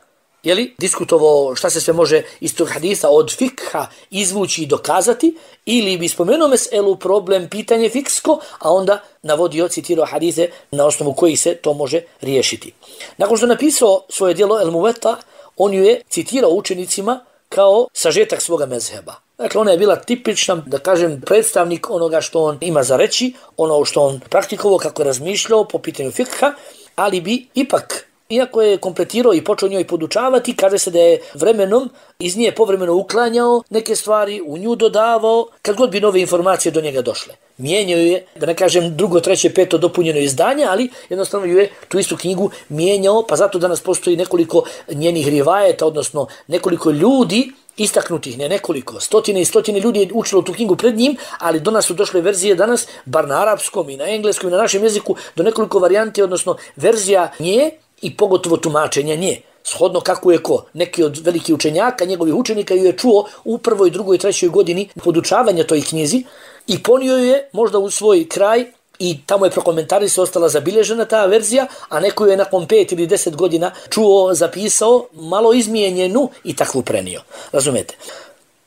diskutovao šta se sve može iz tog hadisa od fikha izvući i dokazati, ili bi spomenuo meselu, problem, pitanje fiksko, a onda navodio, citirao hadise na osnovu kojih se to može riješiti. Nakon što je napisao svoje djelo El Muveta, on ju je citirao učenicima kao sažetak svoga mezheba. Dakle, ona je bila tipična, da kažem, predstavnik onoga što on ima za reći, ono što on praktikovao, kako je razmišljao po pitanju fikha, ali bi ipak, iako je kompletirao i počeo njoj podučavati, kaže se da je vremenom iz nje povremeno uklanjao neke stvari, u nju dodavao, kad god bi nove informacije do njega došle. Mijenjao je, da ne kažem drugo, treće, peto dopunjeno izdanje, ali jednostavno ju je tu istu knjigu mijenjao, pa zato danas postoji nekoliko njenih rivajeta, odnosno nekoliko ljudi, istaknutih, ne nekoliko, stotine i stotine ljudi je učilo tu knjigu pred njim, ali do nas su došle verzije danas, bar na arapskom i na engleskom i na našem jeziku, do nekoliko varijanti, odnosno verzija nje i pogotovo tumačenja nje. Shodno kako je ko. Neki od velikih učenjaka, njegovih učenika ju je čuo u prvoj, drugoj, trećoj godini podučavanja toj knjizi i ponio ju je možda u svoj kraj i tamo je prokomentarisao, ostala zabilježena ta verzija, a neko ju je nakon 5 ili 10 godina čuo, zapisao, malo izmijenjenu i takvu prenio. Razumete?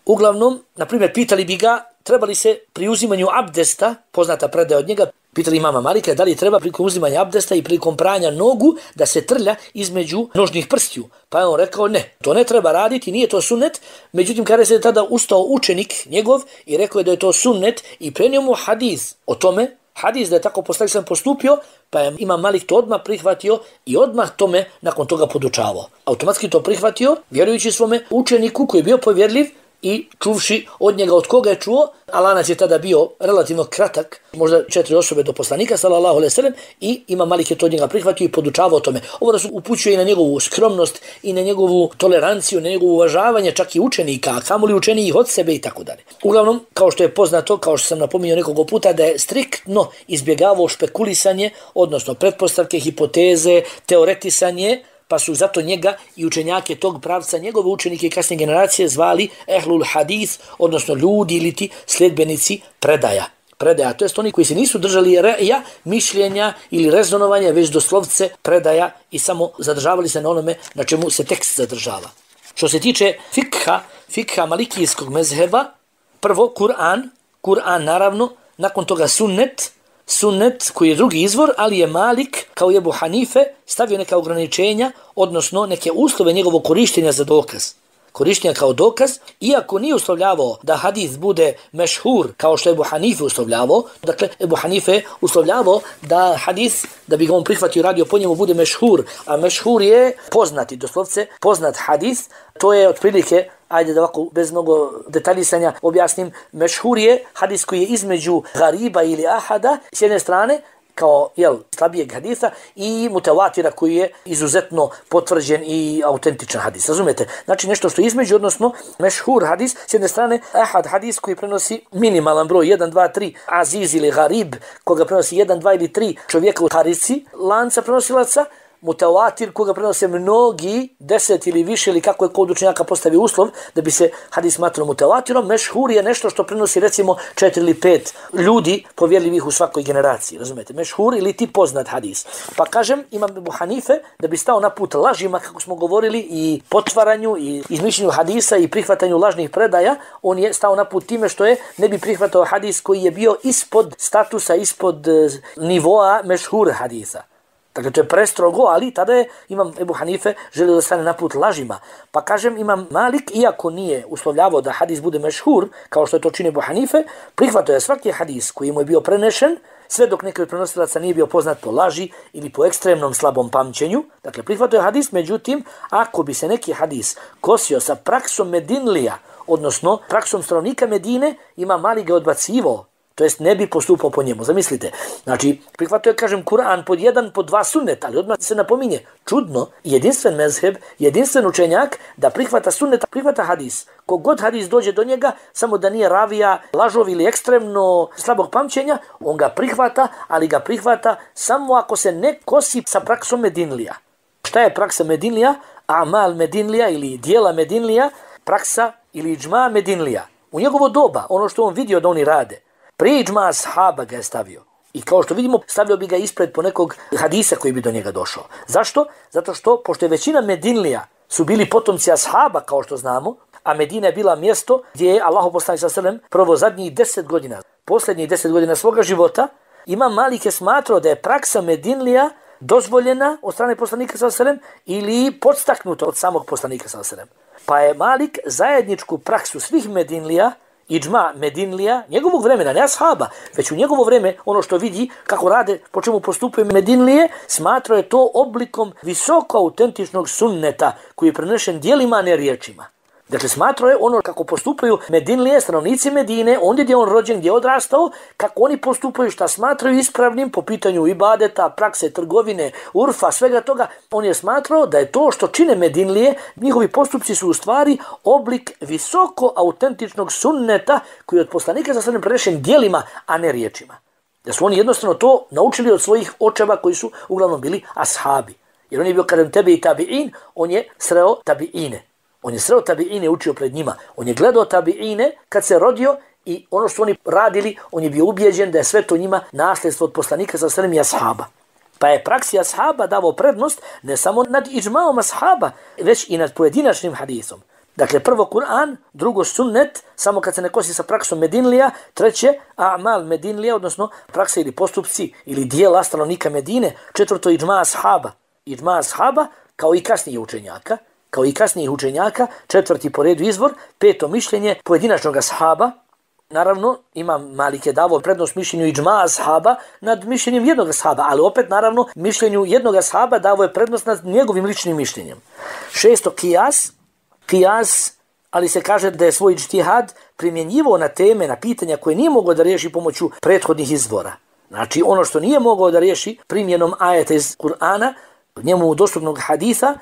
Uglavnom, na primjer, pitali bi ga, treba li se pri uzimanju abdesta, poznata predaja od njega, pitali imama Malika da li treba prilikom uzimanja abdesta i prilikom pranja nogu da se trlja između nožnih prstiju. Pa je on rekao ne, to ne treba raditi, nije to sunnet. Međutim, kada se tada ustao učenik njegov i rekao je da je to sunnet i prenio mu hadis o tome, hadis da je tako poslanik sam postupio, pa je imam Malik to odmah prihvatio i odmah tome nakon toga podučavao. Automatski to prihvatio, vjerujući svome učeniku koji je bio povjerljiv i čuvši od njega od koga je čuo, a lanac je tada bio relativno kratak, možda 4 osobe do poslanika sallallahu alejhi ve sellem, i Imam Malik je to od njega prihvatio i podučavao o tome. Ovo da su upućuje i na njegovu skromnost i na njegovu toleranciju, na njegovu uvažavanje čak i učenika, a kamoli učenijih od sebe i tako dalje. Uglavnom, kao što je poznato, kao što sam napominjao nekoliko puta, da je striktno izbjegavao špekulisanje, odnosno pretpostavke, hipoteze, teoretisanje, pa su zato njega i učenjake tog pravca, njegove učenike i kasnije generacije zvali ehlul hadith, odnosno ljudi ili ti sljedbenici predaja. Predaja, to jest oni koji se nisu držali reja, mišljenja ili rezonovanja, već doslovce predaja i samo zadržavali se na onome na čemu se tekst zadržava. Što se tiče fikha malikijskog mezheba, prvo Kur'an naravno, nakon toga sunnet koji je drugi izvor, ali je Malik kao i Ebu Hanife stavio neka ograničenja, odnosno neke uslove njegovog korištenja za dokaz. Korištenja kao dokaz, iako nije uslovljavao da hadis bude mešhur kao što je Ebu Hanife uslovljavao. Dakle, Ebu Hanife uslovljavao da hadis, da bi ga on prihvatio i radio po njemu, bude mešhur. A mešhur je poznati, doslovce poznat hadis. To je otprilike, ajde da ovako bez mnogo detaljisanja objasnim, mešhur je hadis koji je između gariba ili ahada s jedne strane, kao slabijeg hadisa, i mutawatira koji je izuzetno potvrđen i autentičan hadis. Razumete? Znači nešto što je između, odnosno mešhur hadis, s jedne strane ahad hadis koji prenosi minimalan broj 1, 2, 3 aziz ili garib, koga prenosi 1, 2 ili 3 čovjeka u harici lanca prenosilaca, mutawatir koga prenose mnogi, 10 ili više, ili kako je kod učenjaka postavi uslov da bi se hadis smatrao mutawatirom. Mešhur je nešto što prenosi recimo 4 ili 5 ljudi povjerljivih u svakoj generaciji. Razumete? Mešhur ili ti poznat hadis. Pa kažem, Imam Ebu Hanife, da bi stao na put lažima, kako smo govorili, i potvaranju i izmišljenju hadisa i prihvatanju lažnih predaja, on je stao na put time što je ne bi prihvatao hadis koji je bio ispod statusa, ispod nivoa mešhur hadisa. Dakle, to je prestrogo, ali tada je Imam Ebu Hanife želio da stane na put lažima. Pa kažem, Imam Malik, iako nije uslovljavao da hadis bude mešhur, kao što je to čini Ebu Hanife, prihvatio je svaki hadis koji mu je bio prenešen, sve dok neki od prenosilaca nije bio poznat po laži ili po ekstremnom slabom pamćenju. Dakle, prihvatio je hadis, međutim, ako bi se neki hadis kosio sa praksom Medinlija, odnosno praksom stanovnika Medine, Imam Malik ga odbacivao. To jest ne bi postupao po njemu. Zamislite. Znači, prihvatio je, kažem, Kur'an pod 1, pod 2 sunnet, ali odmah se napominje, čudno, jedinstven mezheb, jedinstven učenjak da prihvata sunnet, prihvata hadis. Kogod hadis dođe do njega, samo da nije ravija, lažov ili ekstremno slabog pamćenja, on ga prihvata, ali ga prihvata samo ako se ne kosi sa praksom Medinlija. Šta je praksa Medinlija? Amal Medinlija ili dijela Medinlija, praksa ili džma Medinlija. U njegovo doba, ono što on vidio da oni rade, prije džma ashaba ga je stavio. I kao što vidimo, stavio bi ga ispred po nekog hadisa koji bi do njega došao. Zašto? Zato što, pošto je većina Medinlija su bili potomci ashaba, kao što znamo, a Medina je bila mjesto gdje je Allahov poslanik sallallahu alejhi ve sellem prvo zadnjih 10 godina, posljednjih 10 godina svoga života, Imam Malik je smatrao da je praksa Medinlija dozvoljena od strane poslanika sallallahu alejhi ve sellem ili podstaknuta od samog poslanika sallallahu alejhi ve sellem. Pa je Malik zajedničku praksu svih Medinlija, iđma Medinlija, njegovog vremena, ne ashaba, već u njegovo vreme, ono što vidi, kako rade, po čemu postupaju Medinlije, smatrao je to oblikom visoko autentičnog sunneta koji je prenešen djelima, a ne riječima. Dakle, smatrao je ono kako postupaju Medinlije, stanovnici Medine, ondje gdje je on rođen, gdje je odrastao, kako oni postupaju, šta smatraju ispravnim po pitanju ibadeta, prakse, trgovine, urfa, svega toga. On je smatrao da je to što čine Medinlije, njihovi postupci su u stvari oblik visoko autentičnog sunneta koji je od poslanika sallallahu alejhi ve sellem prenešen djelima, a ne riječima. Da su oni jednostavno to naučili od svojih očeva koji su uglavnom bili ashabi. Jer on je bio kadem tebe i tabi'in, on je sreo tabi'ine. On je sreo tabi'ine, učio pred njima. On je gledao tabi'ine kad se rodio i ono što oni radili, on je bio ubijeđen da je sve to njima nasljedstvo od poslanika sallallahu alejhi ve sellem i ashaba. Pa je praksi ashaba davao prednost ne samo nad iđmaom ashaba, već i nad pojedinačnim hadisom. Dakle, prvo Kur'an, drugo sunnet, samo kad se ne kosi sa praksom Medinlija, treće a'mal Medinlija, odnosno praksa ili postupci ili dijela stanovnika Medine, četvrto iđma ashaba. Iđma ashaba kao i kasnijih učenjaka, četvrti po redu izvor, peto mišljenje pojedinačnog ashaba. Naravno, Imam Malik je davao prednost mišljenju iđma ashaba nad mišljenjem jednog ashaba, ali opet, naravno, mišljenju jednog ashaba davao je prednost nad njegovim ličnim mišljenjem. Šesto, kijas, ali se kaže da je svoj ijtihad primjenjivo na teme, na pitanja koje nije mogao da riješi pomoću prethodnih izvora. Znači ono što nije mogao da riješi primjenom ajeta iz Kur'ana, njemu dostupnog haditha,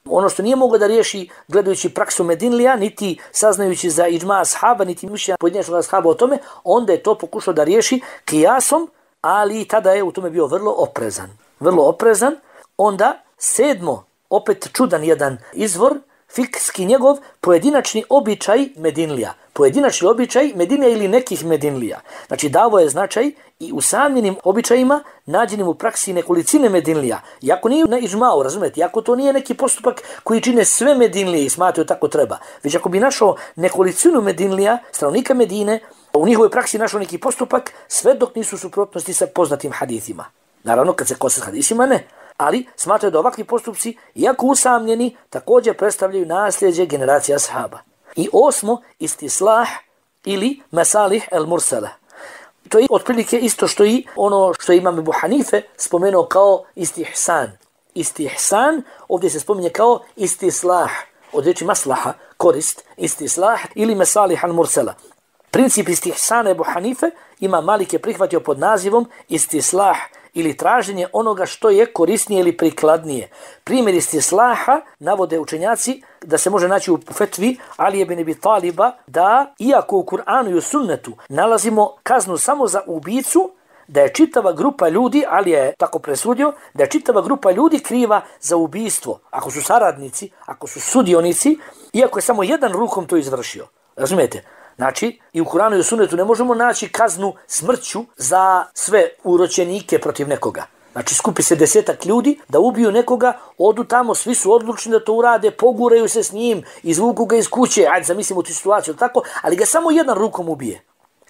ono što nije mogao da riješi gledajući praksu Medinlija, niti saznajući za iđma ashaba, niti mišljenja pojedinačnog ashaba o tome, onda je to pokušao da riješi kijasom, ali tada je u tome bio vrlo oprezan. Vrlo oprezan. Onda 7. opet čudan jedan izvor, fikski njegov pojedinačni običaj Medinlija. Pojedinačni običaj Medinlija ili nekih Medinlija. Znači davo je značaj i usamljenim običajima nađenim u praksi nekolicine Medinlija. Iako nije na iđmau, razumijete, iako to nije neki postupak koji čine sve Medinlije i smatraju tako treba. Već ako bi našao nekolicinu Medinlija, stanovnika Medine, u njihovoj praksi našao neki postupak, sve dok nisu u suprotnosti sa poznatim hadithima. Naravno, kad se kosi s hadisima, ne. Ali smatraju da ovakvi postupci, iako usamljeni, također predstavljaju nasljeđe generacija ashaba. I 8. istislah ili masalih el mursala. To je otprilike isto što i ono što imam Ebu Hanife spomenuo kao istihsan. Istihsan ovdje se spominje kao istislah, od riječi maslaha, korist, istislah ili masalih el mursala. Princip istihsana Ebu Hanife ima Malik je prihvatio pod nazivom istislah ili traženje onoga što je korisnije ili prikladnije. Primjer istislaha navode učenjaci da se može naći u fetvi Ali ibn Abi Taliba da, iako u Kur'anu i u sunnetu nalazimo kaznu samo za ubicu, da je čitava grupa ljudi, Ali je tako presudio, da je čitava grupa ljudi kriva za ubijstvo. Ako su saradnici, ako su sudionici, iako je samo jedan rukom to izvršio. Razumijete? Znači, i u Kur'anu i u sunnetu ne možemo naći kaznu smrću za sve uročenike protiv nekoga. Znači, skupi se 10 ljudi da ubiju nekoga, odu tamo, svi su odlučni da to urade, poguraju se s njim, izvuku ga iz kuće, ajde zamislimo tu situaciju, tako, ali ga samo jedan rukom ubije.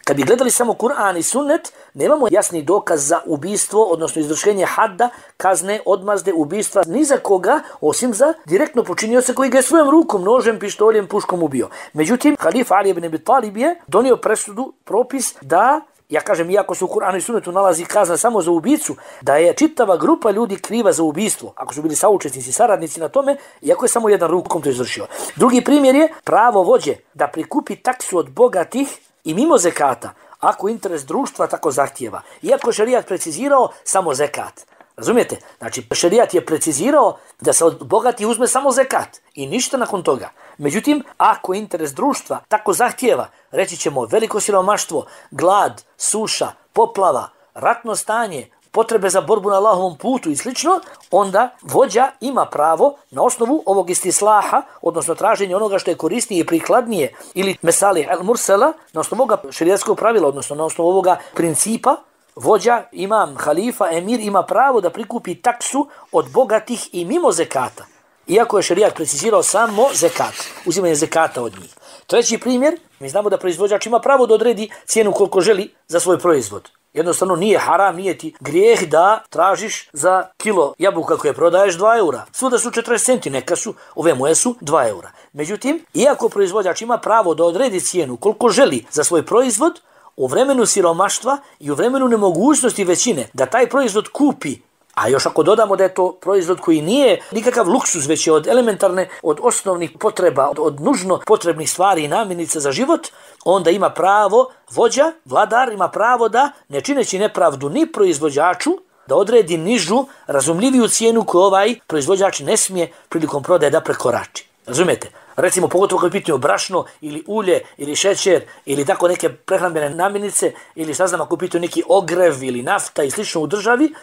Kad bi gledali samo Kur'an i sunnet, nemamo jasni dokaz za ubijstvo, odnosno izvršenje hadda, kazne, odmazde, ubijstva, ni za koga, osim za direktno počinioca koji ga je svojom rukom, nožem, pištoljem, puškom ubio. Međutim, halifa Ali ibn Abi Talib je donio presudu, propis da, ja kažem, iako se u Kur'anu i sunnetu nalazi kazna samo za ubicu, da je čitava grupa ljudi kriva za ubijstvo, ako su bili saučesnici, saradnici na tome, iako je samo jedan rukom to izvršio. Drugi primjer je pravo vođe da prikupi taksu od bogatih i mimo zekata, ako interes društva tako zahtijeva. Iako je šerijat precizirao samo zekat. Razumijete? Znači, šerijat je precizirao da se od bogatih uzme samo zekat i ništa nakon toga. Međutim, ako interes društva tako zahtijeva, reći ćemo veliko siromaštvo, glad, suša, poplava, ratno stanje, potrebe za borbu na Allahovom putu i slično, onda vođa ima pravo na osnovu ovog istislaha, odnosno traženje onoga što je korisnije i prikladnije, ili mesalih el mursala, na osnovu ovoga šerijatskog pravila, odnosno na osnovu ovoga principa, vođa, imam, halifa, emir ima pravo da prikupi taksu od bogatih i mimo zekata. Iako je šerijat precizirao samo zekat, uzimanje zekata od njih. Treći primjer, mi znamo da proizvođač ima pravo da odredi cijenu koliko želi za svoj proizvod. Jednostavno nije haram, nije ti grijeh da tražiš za kilo jabuka koje prodaješ 2 eura. Svuda su 40 centi, neka su, ove moje su 2 eura. Međutim, iako proizvođač ima pravo da odredi cijenu koliko želi za svoj proizvod, u vremenu siromaštva i u vremenu nemogućnosti većine da taj proizvod kupi, a još ako dodamo da je to proizvod koji nije nikakav luksuz, već je od elementarne, od osnovnih potreba, od nužno potrebnih stvari i namirnica za život, onda ima pravo, vođa, vladar ima pravo da, ne čineći nepravdu ni proizvođaču, da odredi nižu, razumljiviju cijenu koju ovaj proizvođač ne smije prilikom prodaje da prekorači. Razumijete? Recimo, pogotovo kad je pitanje brašno ili ulje ili šećer ili tako neke prehrambene namirnice ili šta znam ako je pitanje neki ogrev ili nafta i slično u državi,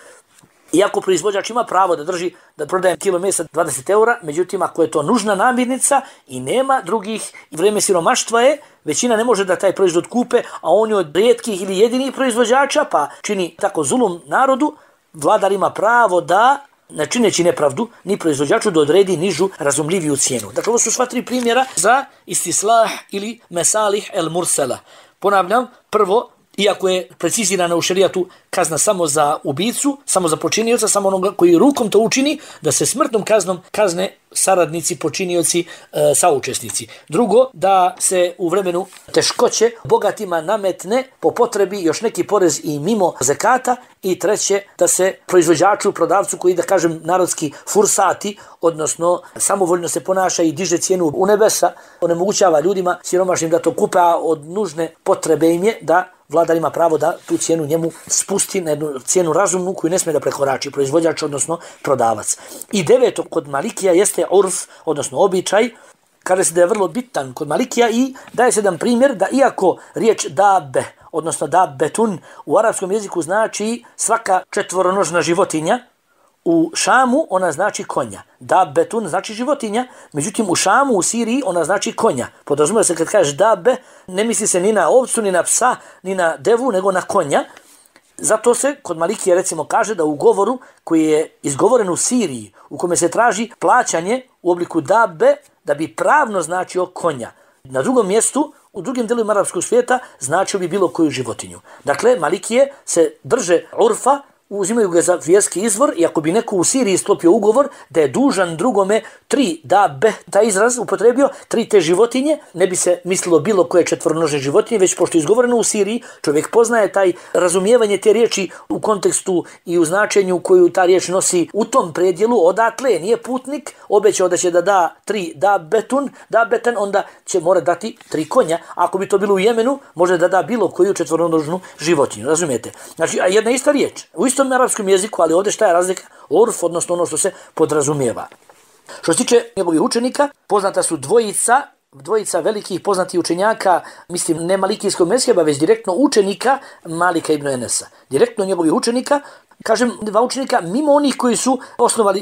iako proizvođač ima pravo da drži, da prodaje kilo mesa 20 eura, međutim ako je to nužna namirnica i nema drugih, vrijeme siromaštva je, većina ne može da taj proizvod kupe, a on je od rijetkih ili jedinih proizvođača, pa čini tako zulum narodu, vladar ima pravo da, ne čineći nepravdu, ni proizvođaču da odredi nižu, razumljiviju cijenu. Dakle, ovo su sva 3 primjera za istislah ili mesalih el mursala. Ponavljam, prvo, iako je precizirana u šerijatu kazna samo za ubicu, samo za počinioca, samo onoga koji rukom to učini, da se smrtnom kaznom kazne saradnici, počinioci, saučesnici. Drugo, da se u vremenu teškoće bogatima nametne po potrebi još neki porez i mimo zekata. I treće, da se proizvođaču, prodavcu koji, da kažem, narodski fursati, odnosno samovoljno se ponaša i diže cijenu u nebesa, onemogućava ljudima siromašnim da to kupe, a od nužne potrebe im je da vladar ima pravo da tu cijenu njemu spusti na jednu cijenu razumnu koju ne smije da prekorači proizvođač, odnosno prodavac. I deveto kod Malikija jeste urf, odnosno običaj, kaže se da je vrlo bitan kod Malikija i daje se jedan primjer da iako riječ dabe, odnosno dabbetun u arapskom jeziku znači svaka četvoronožna životinja, u Šamu ona znači konja. Dabbetun znači životinja, međutim u Šamu, u Siriji ona znači konja. Podrazumijeva se kad kažeš dabbe, ne misli se ni na ovcu, ni na psa, ni na devu, nego na konja. Zato se kod Malikija recimo kaže da u govoru koji je izgovoren u Siriji, u kome se traži plaćanje u obliku dabbe, da bi pravno značio konja. Na drugom mjestu, u drugim dijelovima arapskog svijeta, značio bi bilo koju životinju. Dakle, Malikije se drže urfa, uzimaju ga za vjerski izvor i ako bi neko u Siriji sklopio ugovor da je dužan drugome 3 dabe, taj izraz upotrebio, 3 te životinje, ne bi se mislilo bilo koje četvoronožne životinje, već pošto je izgovoreno u Siriji, čovjek poznaje taj razumijevanje te riječi u kontekstu i u značenju koju ta riječ nosi u tom predjelu, odatle nije putnik, obećao da će da da 3 dabetan, onda će mora dati 3 konja. Ako bi to bilo u Jemenu, može da da bilo koju četvoronožnu životinju, razumijete? Znači, jedna ista riječ, u istom arapskom jeziku, ali ovdje šta je razlika? Urf, odnosno ono što se podrazumijeva. Što se tiče njegovih učenika, poznata su dvojica velikih poznatih učenjaka, mislim ne malikijskog mezheba, već direktno učenika Malika ibn Enesa. Direktno njegovih učenika, kažem 2 učenika mimo onih koji su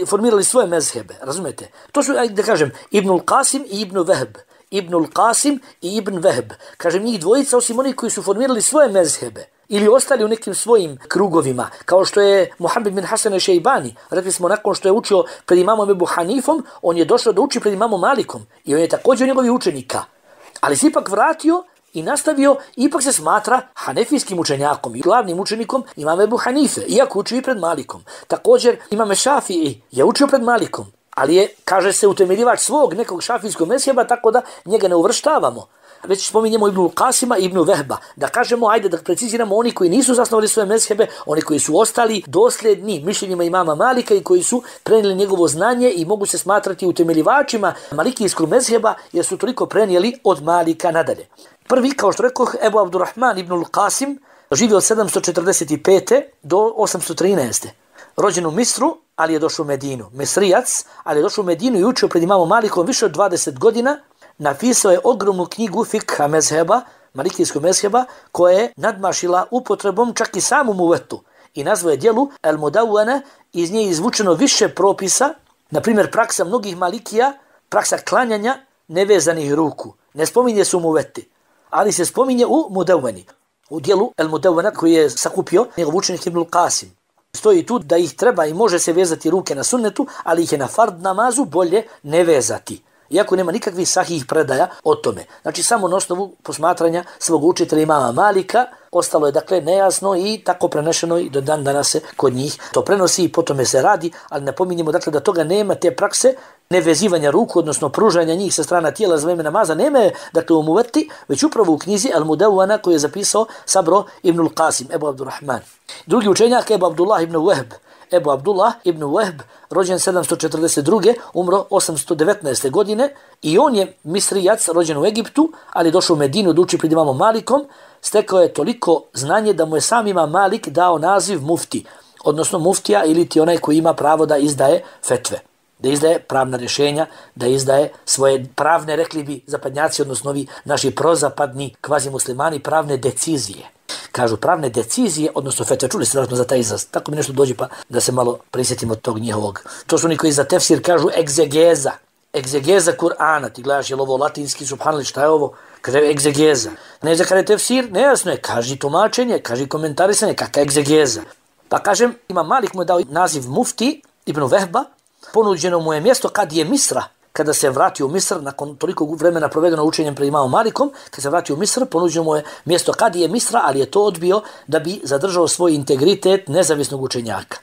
formirali svoje mezhebe, razumijete? To su, da kažem, Ibnul Qasim i Ibn Vehb. Ibnul Qasim i Ibn Vehb. Kažem njih dvojica, osim onih koji su formirali svoje mezhebe ili ostali u nekim svojim krugovima, kao što je Muhammed bin Hasan al-Šejbani. Rekli smo, nakon što je učio pred imamom Ebu Hanifom, on je došao da uči pred imamom Malikom i on je također njegovi učenika. Ali se ipak vratio i nastavio, ipak se smatra hanefijskim učenjakom i glavnim učenikom imama Ebu Hanife, iako učio i pred Malikom. Također imam Šafii je učio pred Malikom, ali je, kaže se, utemeljivač svog nekog šafijskog mezheba, tako da njega ne uvrštavamo. Već spominjemo Ibnul Qasima i Ibn Vehba. Da kažemo, ajde da preciziramo oni koji nisu zasnovali svoje mezhebe, oni koji su ostali dosljedni mišljenjima imama Malika i koji su prenijeli njegovo znanje i mogu se smatrati utemeljivačima malikijskog mezheba jer su toliko prenijeli od Malika nadalje. Prvi, kao što rekoh, Ebu Abdurrahman Ibnul Qasim, živio od 745. do 813. Rođen u Misru, ali je došao u Medinu. Mesrijac, ali je došao u Medinu i učio pred imamom Malikom više od 20 godina. Napisao je ogromnu knjigu fikha mezheba, malikijskog mezheba, koja je nadmašila upotrebom čak i samu muvetu. I nazvao je djelu El Mudawwana, iz nje je izvučeno više propisa, na primjer praksa mnogih malikija, praksa klanjanja nevezanih ruku. Ne spominje se u muveti, ali se spominje u Mudawwani. U djelu El Mudawwana koji je sakupio njegov učenik Ibnul Qasim. Stoji tu da ih treba i može se vezati ruke na sunnetu, ali ih je na fard namazu bolje ne vezati. Iako nema nikakvih sahih predaja o tome. Znači samo na osnovu posmatranja svog učitelja imama Malika, ostalo je dakle nejasno i tako prenešeno i do dan danas se kod njih to prenosi i po tome se radi, ali napominjemo dakle da toga nema, te prakse nevezivanja ruku, odnosno pružanja njih sa strana tijela za vrijeme namaza, nema je dakle u muveti, već upravo u knjizi Al Mudawwana koju je zapisao Sabro Ibnul Qasim, Ebu Abdurrahman. Drugi učenjak Ebu Abdullah ibn Wahb. Ebu Abdullah ibn Wahb, rođen 742. umro 819. godine i on je Misrijac, rođen u Egiptu, ali došao u Medinu da uči pred imamom Malikom, stekao je toliko znanje da mu je sam imam Malik dao naziv mufti, odnosno muftija ili ti onaj koji ima pravo da izdaje fetve, da izdaje pravna rješenja, da izdaje svoje pravne, rekli bi zapadnjaci, odnosno ovi naši prozapadni kvazi muslimani, pravne decizije. Kažu pravne decizije, odnosno fetve, čuli ste vjerojatno za taj izraz, tako mi nešto dođe pa da se malo prisjetimo tog njihovog. To su oni koji za tefsir kažu egzegeza Kur'ana, ti gledaš je li ovo latinski, subhanallah, šta je ovo? Kaže egzegeza. Ne za kada je tefsir, nejasno je, kaži tumačenje, kaži komentarisanje, kakva egzegeza. Pa kažem, Imam Malik mu je dao naziv mufti Ibn Vehba, ponuđeno mu je mjesto kad je Misra, kada se vratio u Misr, nakon toliko vremena provedeno učenjem pred imamom Malikom, kada se vratio u Misr, ponuđeno mu je mjesto kadije Misra, ali je to odbio da bi zadržao svoj integritet nezavisnog učenjaka.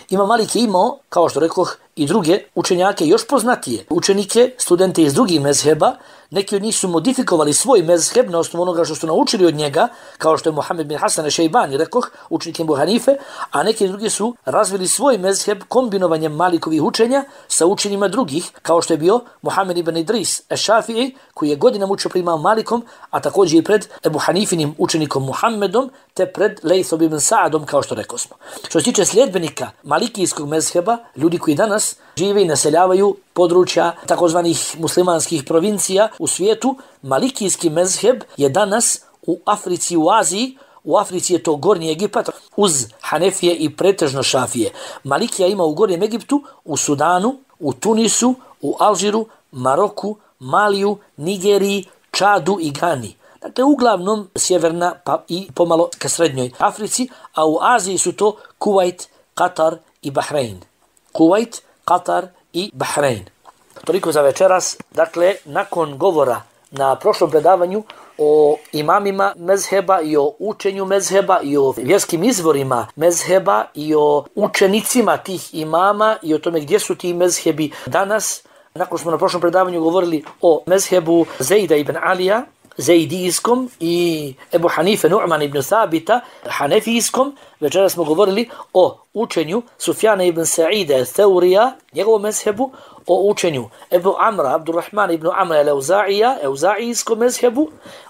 Imam Malik je imao, kao što rekoh, i druge učenjake još poznatije, učenike, studente iz drugih mezheba. Neki od njih su modifikovali svoj mezheb na osnovu onoga što su naučili od njega, kao što je Muhammed bin Hasan ešejbani, rekoh, učenik Ebu Hanife, a neki drugi su razvili svoj mezheb kombinovanjem Malikovih učenja sa učenjima drugih, kao što je bio Muhammed ibn Idris eš-Šafii, koji je godinama učio pred imamom Malikom, a također i pred Ebu Hanifinim učenikom Muhammedom, te pred Lejthom ibn Sa'adom, kao što rekao smo. Što se tiče sljedbenika malikijskog mezheba, ljudi koji danas žive i naseljavaju područja takozvanih muslimanskih provincija u svijetu, malikijski mezheb je danas u Africi, u Aziji. U Africi je to Gornji Egipat uz Hanefije i pretežno Šafije. Malikija ima u Gornjem Egiptu, u Sudanu, u Tunisu, u Alžiru, Maroku, Maliju, Nigeriji, Čadu i Gani. Dakle, uglavnom sjeverna pa i pomalo ka srednjoj Africi, a u Aziji su to Kuvajt, Katar i Bahrein. Kuvajt, Katar i Bahrein. Toliko za večeras. Dakle, nakon govora na prošlom predavanju o imamima mezheba i o učenju mezheba i o vjerskim izvorima mezheba i o učenicima tih imama i o tome gdje su ti mezhebi danas, nakon smo na prošlom predavanju govorili o mezhebu Zejda ibn Alija, Zejdijskom, i Ebu Hanife Nu'man ibn Thabita, Hanefijskom. Večera smo govorili o učenju Sufjana ibn Sa'ida Thaurija, njegovom mezhebu, o učenju Ebu Amra, Abdurrahman ibn Amra al-Euza'ija, Euza'ijskom mezhebu,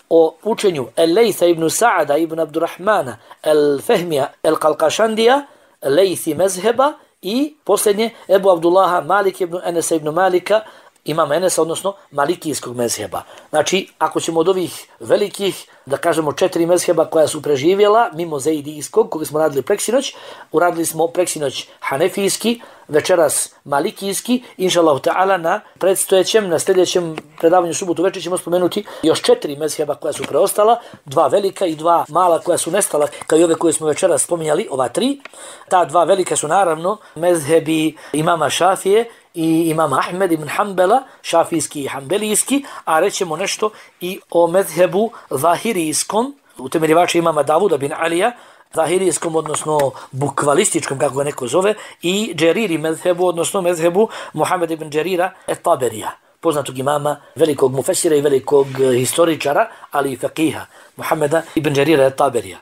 o učenju Lejtha ibn Sa'ada ibn Abdurrahmana al-Fehmija al-Qalqašandija, Lejthi mezheba, i posljednje Ebu Abdullaha Malik ibn Enesa ibn Malika, imama Enesa, odnosno malikijskog mezheba. Znači, ako ćemo od ovih velikih, da kažemo 4 mezheba koja su preživjela, mimo Zejdijskog, koga smo radili preksinoć, uradili smo preksinoć Hanefijski, večeras malikijski, inšallahu ta'ala na predstojećem, na sljedećem predavanju subotu večer ćemo spomenuti još 4 mezheba koja su preostala, 2 velika i 2 mala koja su nestala, kao i ove koje smo večeras spominjali, ova 3. Ta 2 velika su naravno mezhebi imama Šafije i imama Ahmed ibn Hanbala, šafijski i hanbelijski, a rećemo nešto i o mezhebu zahirijskom, utemeljivača imama Davuda bin Alija, zahirijskom, odnosno bukvalističkom, kako ga neko zove, i džeriri mezhebu, odnosno mezhebu Muhammed ibn Džerira et-Taberija, poznatog imama, velikog mufesira i velikog historičara, ali i faqiha, Muhammeda ibn Džerira et-Taberija.